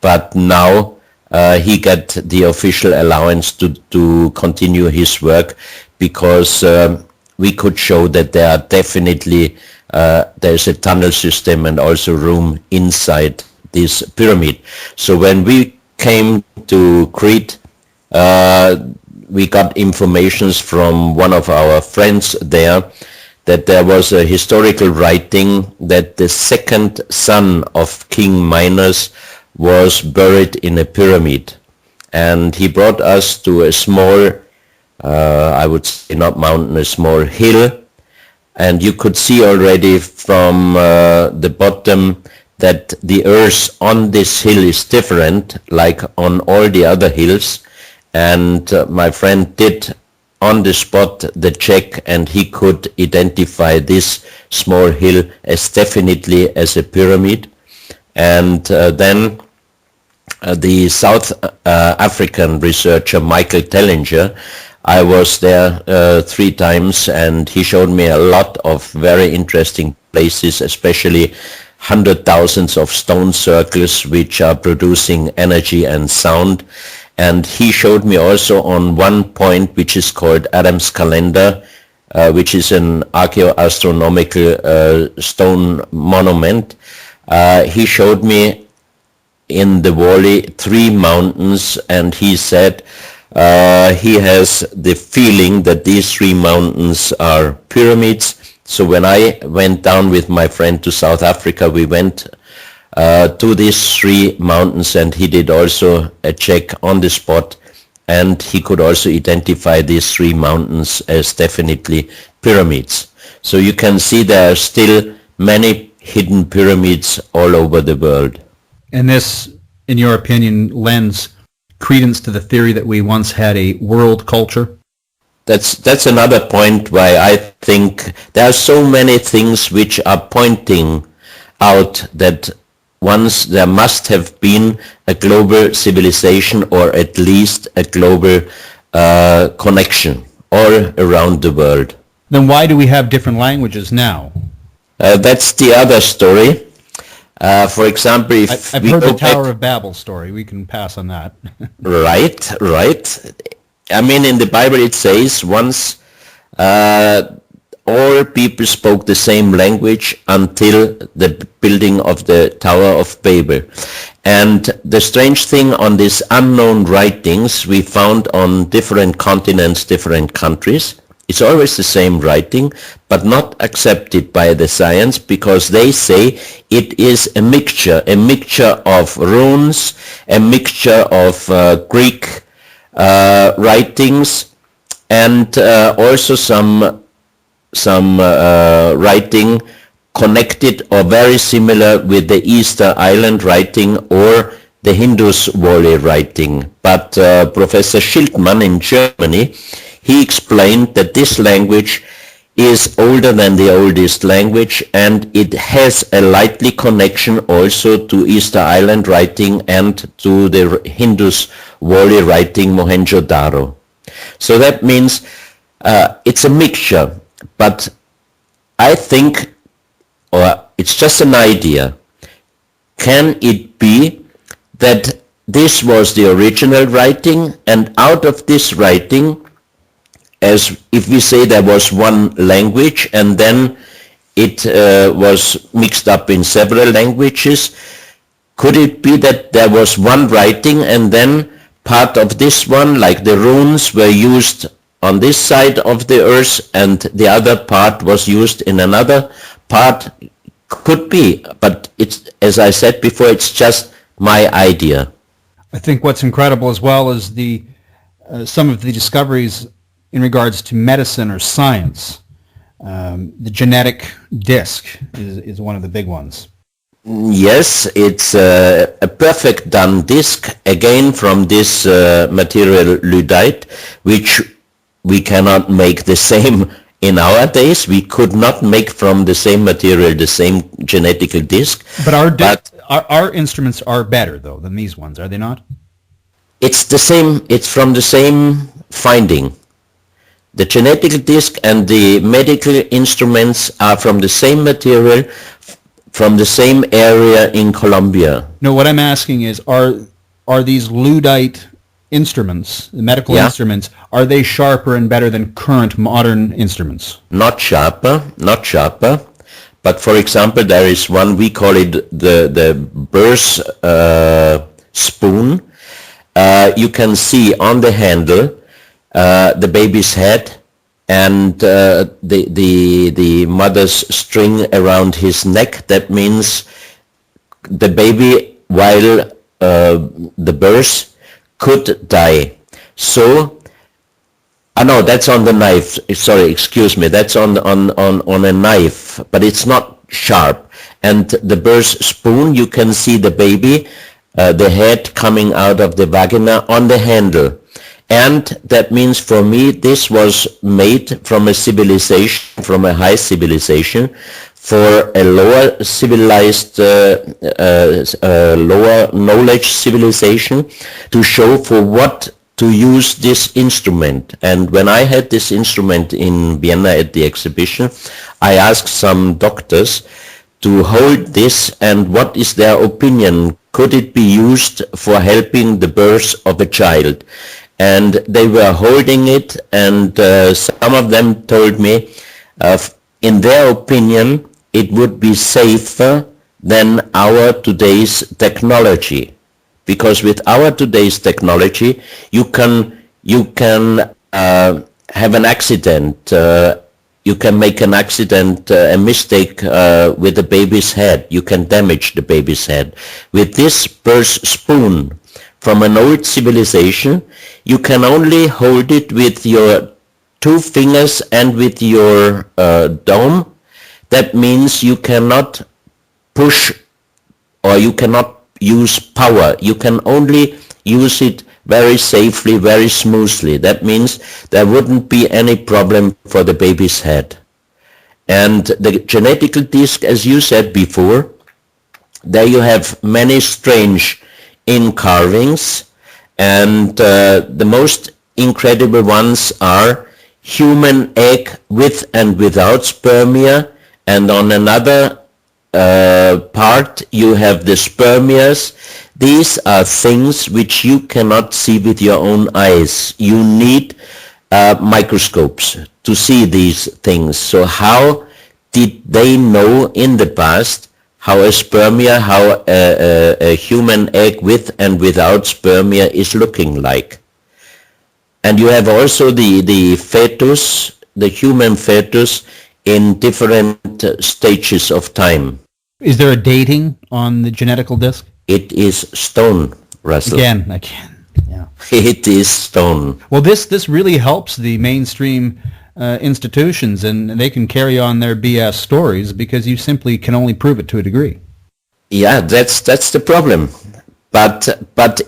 But now he got the official allowance to continue his work because we could show that there are definitely there's a tunnel system and also room inside this pyramid. So when we came to Crete, we got informations from one of our friends there that there was a historical writing that the second son of King Minos was buried in a pyramid. And he brought us to a small, I would say not mountain, a small hill. And you could see already from the bottom that the earth on this hill is different, like on all the other hills. And my friend did on the spot the check, and he could identify this small hill as definitely as a pyramid. And then the South African researcher Michael Tellinger, I was there 3 times, and he showed me a lot of very interesting places, especially 100,000 of stone circles which are producing energy and sound. And he showed me also on one point which is called Adam's Calendar, which is an archaeoastronomical stone monument. He showed me in the valley 3 mountains, and he said he has the feeling that these 3 mountains are pyramids. So when I went down with my friend to South Africa, we went to these 3 mountains, and he did also a check on the spot, and he could also identify these 3 mountains as definitely pyramids. So you can see there are still many hidden pyramids all over the world. And this, in your opinion, lends credence to the theory that we once had a world culture? That's another point why I think there are so many things which are pointing out that once there must have been a global civilization, or at least a global connection all around the world. Then why do we have different languages now? That's the other story. For example, if I've heard the Tower of Babel story. We can pass on that. Right. I mean, in the Bible it says once all people spoke the same language until the building of the Tower of Babel. And the strange thing on these unknown writings we found on different continents, different countries, it's always the same writing, but not accepted by the science, because they say it is a mixture of runes, a mixture of Greek writings, and also some writing connected or very similar with the Easter Island writing or the Hindus Valley writing. But Professor Schildmann in Germany, he explained that this language is older than the oldest language, and it has a likely connection also to Easter Island writing and to the Hindus Valley writing Mohenjo-daro. So that means it's a mixture, but I think, or it's just an idea, can it be that this was the original writing, and out of this writing, as if we say there was one language and then it was mixed up in several languages, could it be that there was one writing and then part of this one, like the runes, were used on this side of the earth and the other part was used in another part? Could be, but it's, as I said before, it's just my idea. I think what's incredible as well is the some of the discoveries in regards to medicine or science. The genetic disc is one of the big ones. Yes, it's a perfect done disc, again from this material Luddite, which we cannot make the same in our days. We could not make from the same material the same genetical disc. But our instruments are better, though, than these ones, are they not? It's the same. It's from the same finding. The genetical disc and the medical instruments are from the same material, from the same area in Colombia. No, what I'm asking is, are these Luddite instruments, the medical instruments, are they sharper and better than current modern instruments? Not sharper. But for example, there is one, we call it the birth spoon. You can see on the handle the baby's head and the mother's string around his neck. That means the baby, while the birth, could die. So, no, that's on the knife. Sorry, excuse me. That's on a knife, but it's not sharp. And the birth spoon, you can see the baby, the head coming out of the vagina on the handle. And that means for me, this was made from a civilization, from a high civilization, for a lower civilized, lower knowledge civilization, to show for what to use this instrument. And when I had this instrument in Vienna at the exhibition, I asked some doctors to hold this and what is their opinion. Could it be used for helping the birth of a child? And they were holding it, and some of them told me, in their opinion, it would be safer than our today's technology. Because with our today's technology, you can have an accident. You can make an accident, a mistake with the baby's head. You can damage the baby's head. With this birth spoon from an old civilization, you can only hold it with your 2 fingers and with your thumb. That means you cannot push, or you cannot use power. You can only use it very safely, very smoothly. That means there wouldn't be any problem for the baby's head. And the genetical disc, as you said before, there you have many strange carvings, and the most incredible ones are human egg with and without spermia, and on another part you have the spermias. These are things which you cannot see with your own eyes. You need microscopes to see these things. So how did they know in the past how a spermia, how a human egg with and without spermia is looking like? And you have also the fetus, the human fetus, in different stages of time. Is there a dating on the genetical disc? It is stone, Russell. Again. Yeah. It is stone. Well, this really helps the mainstream institutions, and they can carry on their BS stories because you simply can only prove it to a degree. Yeah, that's the problem. But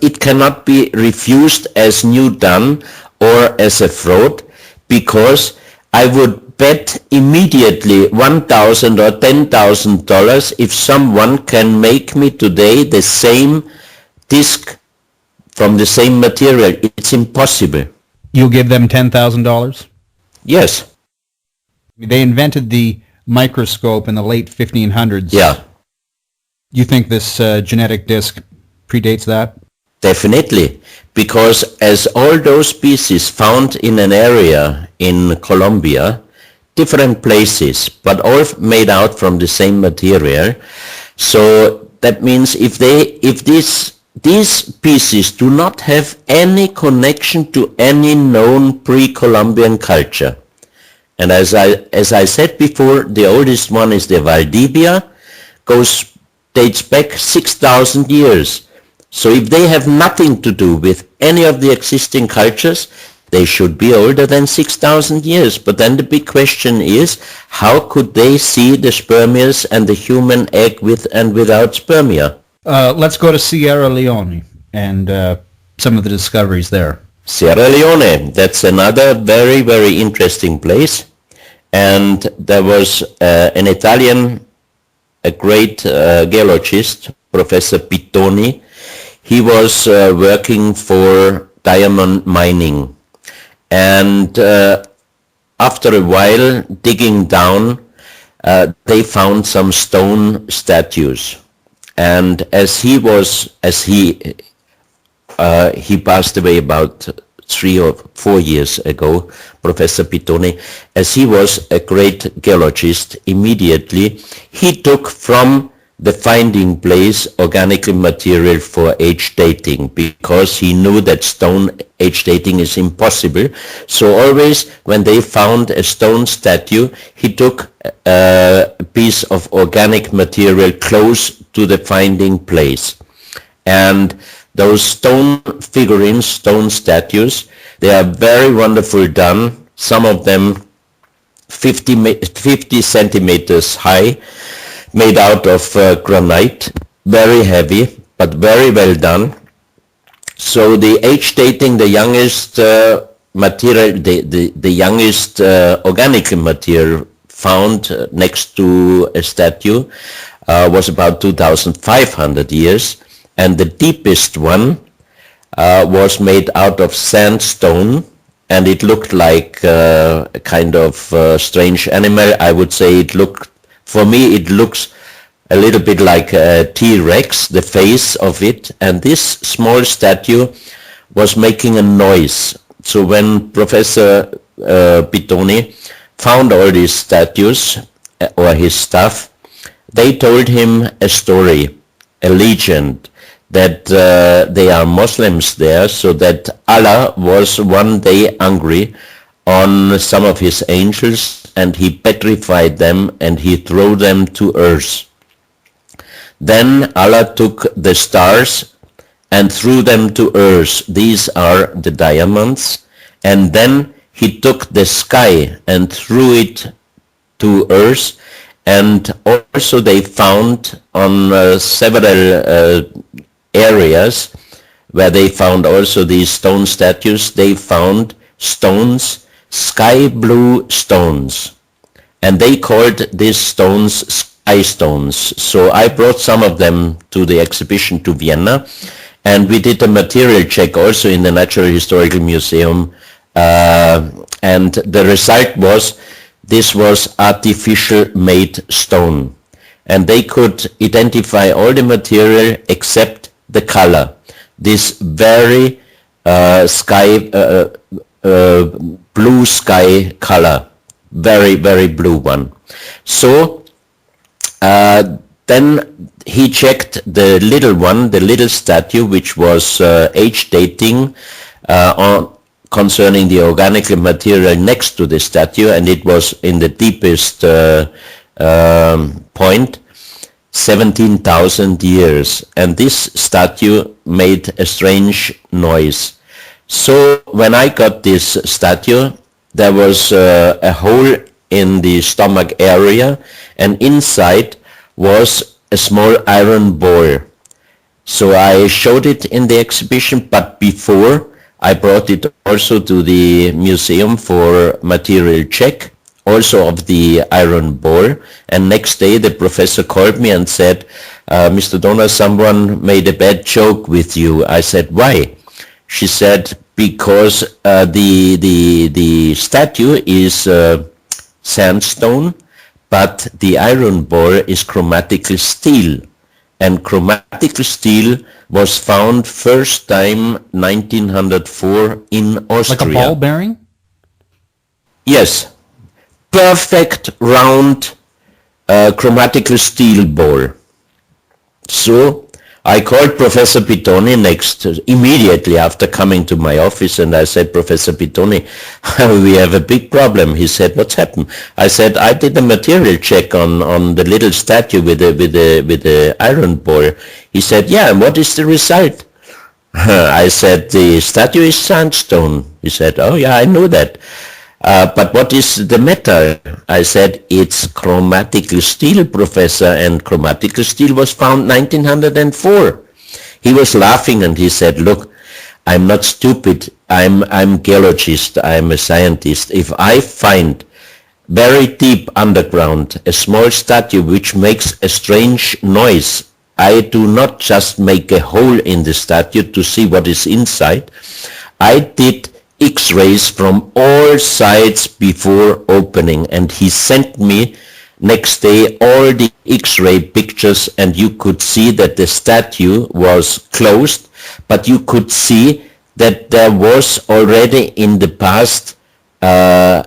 it cannot be refused as new done or as a fraud, because I would bet immediately $1,000 or $10,000 if someone can make me today the same disc from the same material. It's impossible. You'll give them $10,000? Yes. They invented the microscope in the late 1500s. Yeah. You think this genetic disc predates that? Definitely, because as all those species found in an area in Colombia, different places, but all made out from the same material. So that means if these pieces do not have any connection to any known pre-Columbian culture, and as I said before, the oldest one is the Valdivia, dates back 6,000 years. So if they have nothing to do with any of the existing cultures, they should be older than 6,000 years. But then the big question is, how could they see the spermias and the human egg with and without spermia? Let's go to Sierra Leone and some of the discoveries there. Sierra Leone, that's another very, very interesting place. And there was an Italian, a great geologist, Professor Pittoni. He was working for diamond mining. And after a while digging down, they found some stone statues. And he passed away about 3 or 4 years ago, Professor Pittoni, as he was a great geologist, immediately he took from the finding place organic material for age dating, because he knew that stone age dating is impossible. So always when they found a stone statue, he took a piece of organic material close to the finding place. And those stone figurines, stone statues, they are very wonderful done. Some of them 50 centimeters high, made out of granite, very heavy, but very well done. So the age dating, the youngest material, the youngest organic material found next to a statue was about 2,500 years, and the deepest one was made out of sandstone, and it looked like a kind of strange animal. I would say for me it looks a little bit like a T-Rex, the face of it, and this small statue was making a noise. So when Professor Pittoni found all these statues, or his stuff, they told him a story, a legend, that they are Muslims there, so that Allah was one day angry on some of his angels, and he petrified them and he threw them to earth. Then Allah took the stars and threw them to earth. These are the diamonds. And then he took the sky and threw it to earth. And also they found on several areas where they found also these stone statues, they found stones, sky blue stones. And they called these stones sky stones. So I brought some of them to the exhibition to Vienna, and we did a material check also in the Natural Historical Museum, and the result was this was artificial made stone, and they could identify all the material except the color, this very blue sky color, very, very blue one. So then he checked the little one, the little statue, which was age dating concerning the organic material next to the statue, and it was in the deepest point, 17,000 years. And this statue made a strange noise. So when I got this statue, there was a hole in the stomach area, and inside was a small iron ball. So I showed it in the exhibition, but before I brought it also to the museum for material check, also of the iron ball. And next day the professor called me and said, Mr. Dona, someone made a bad joke with you. I said, why? She said, because the statue is sandstone, but the iron ball is chromatic steel. And chromatic steel was found first time 1904 in Austria. Like a ball bearing? Yes. Perfect round chromatic steel ball. So I called Professor Pittoni immediately after coming to my office, and I said, Professor Pittoni, we have a big problem. He said, what's happened? I said, I did a material check on the little statue with the iron ball. He said, yeah, and what is the result? I said, the statue is sandstone. He said, oh yeah, I know that. But what is the metal? I said, it's chromatic steel, Professor, and chromatic steel was found 1904. He was laughing and he said, look, I'm not stupid. I'm geologist. I'm a scientist. If I find very deep underground a small statue which makes a strange noise, I do not just make a hole in the statue to see what is inside. I did X-rays from all sides before opening, and he sent me next day all the X-ray pictures, and you could see that the statue was closed, but you could see that there was already in the past a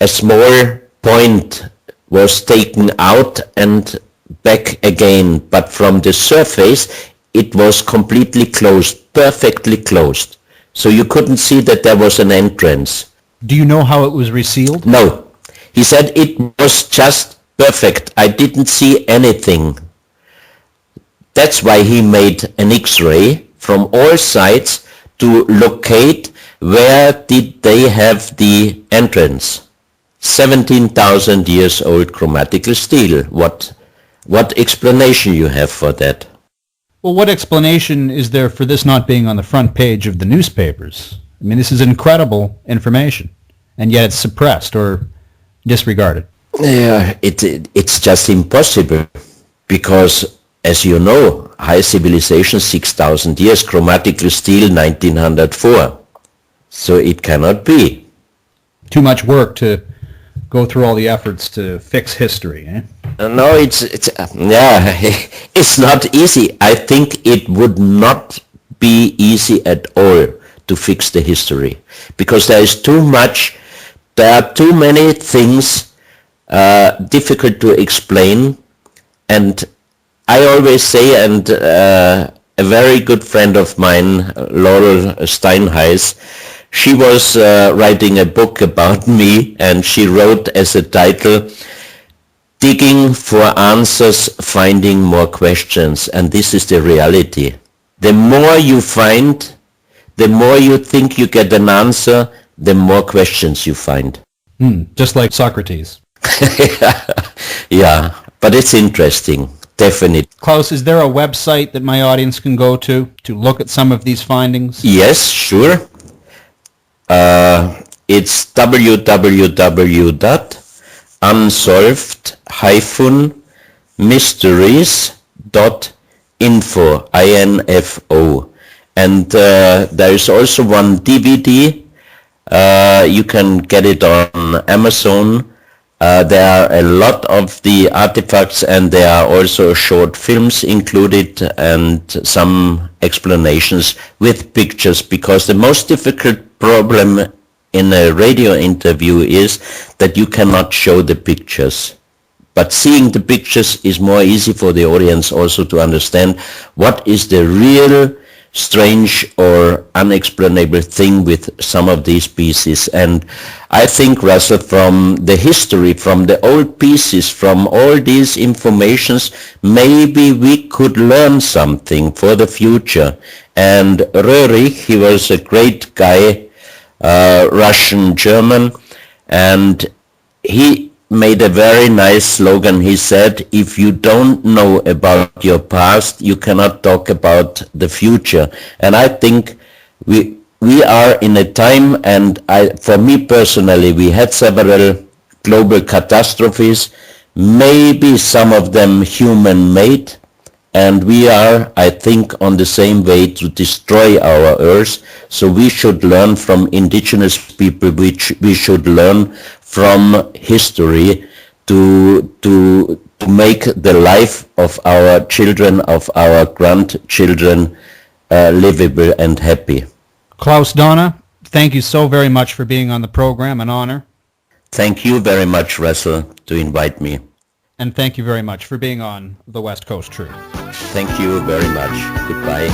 small point was taken out and back again, but from the surface it was completely closed, perfectly closed. So you couldn't see that there was an entrance. Do you know how it was resealed? No. He said it was just perfect. I didn't see anything. That's why he made an X-ray from all sides to locate where did they have the entrance. 17,000 years old chromatical steel. What explanation you have for that? Well, what explanation is there for this not being on the front page of the newspapers? I mean, this is incredible information, and yet it's suppressed or disregarded. Yeah, it's just impossible, because, as you know, high civilization 6,000 years, chromatical steel 1904. So it cannot be. Too much work to go through all the efforts to fix history, eh? No, it's not easy. I think it would not be easy at all to fix the history, because there are too many things difficult to explain. And I always say, and a very good friend of mine, Laurel Steinheis, she was writing a book about me, and she wrote as a title, Digging for Answers, Finding More Questions. And this is the reality. The more you find, the more you think you get an answer, the more questions you find. Just like Socrates. Yeah, but it's interesting, definitely. Klaus, is there a website that my audience can go to look at some of these findings? Yes, sure. It's www.unsolved-mysteries.info, INFO. And there is also one DVD. You can get it on Amazon. There are a lot of the artifacts, and there are also short films included and some explanations with pictures, because the most difficult problem in a radio interview is that you cannot show the pictures. But seeing the pictures is more easy for the audience also to understand what is the real strange or unexplainable thing with some of these pieces. And I think, Russell, from the history, from the old pieces, from all these informations, maybe we could learn something for the future. And Röhrig, he was a great guy, Russian German, and he made a very nice slogan. He said, if you don't know about your past, you cannot talk about the future. And I think we are in a time, and for me personally, we had several global catastrophes, maybe some of them human-made, and we are, I think, on the same way to destroy our Earth. So we should learn from indigenous people, which we should learn from history to make the life of our children, of our grandchildren, livable and happy. Klaus Dona, thank you so very much for being on the program. An honor. Thank you very much, Russell, to invite me. And thank you very much for being on the West Coast Truth. Thank you very much. Goodbye.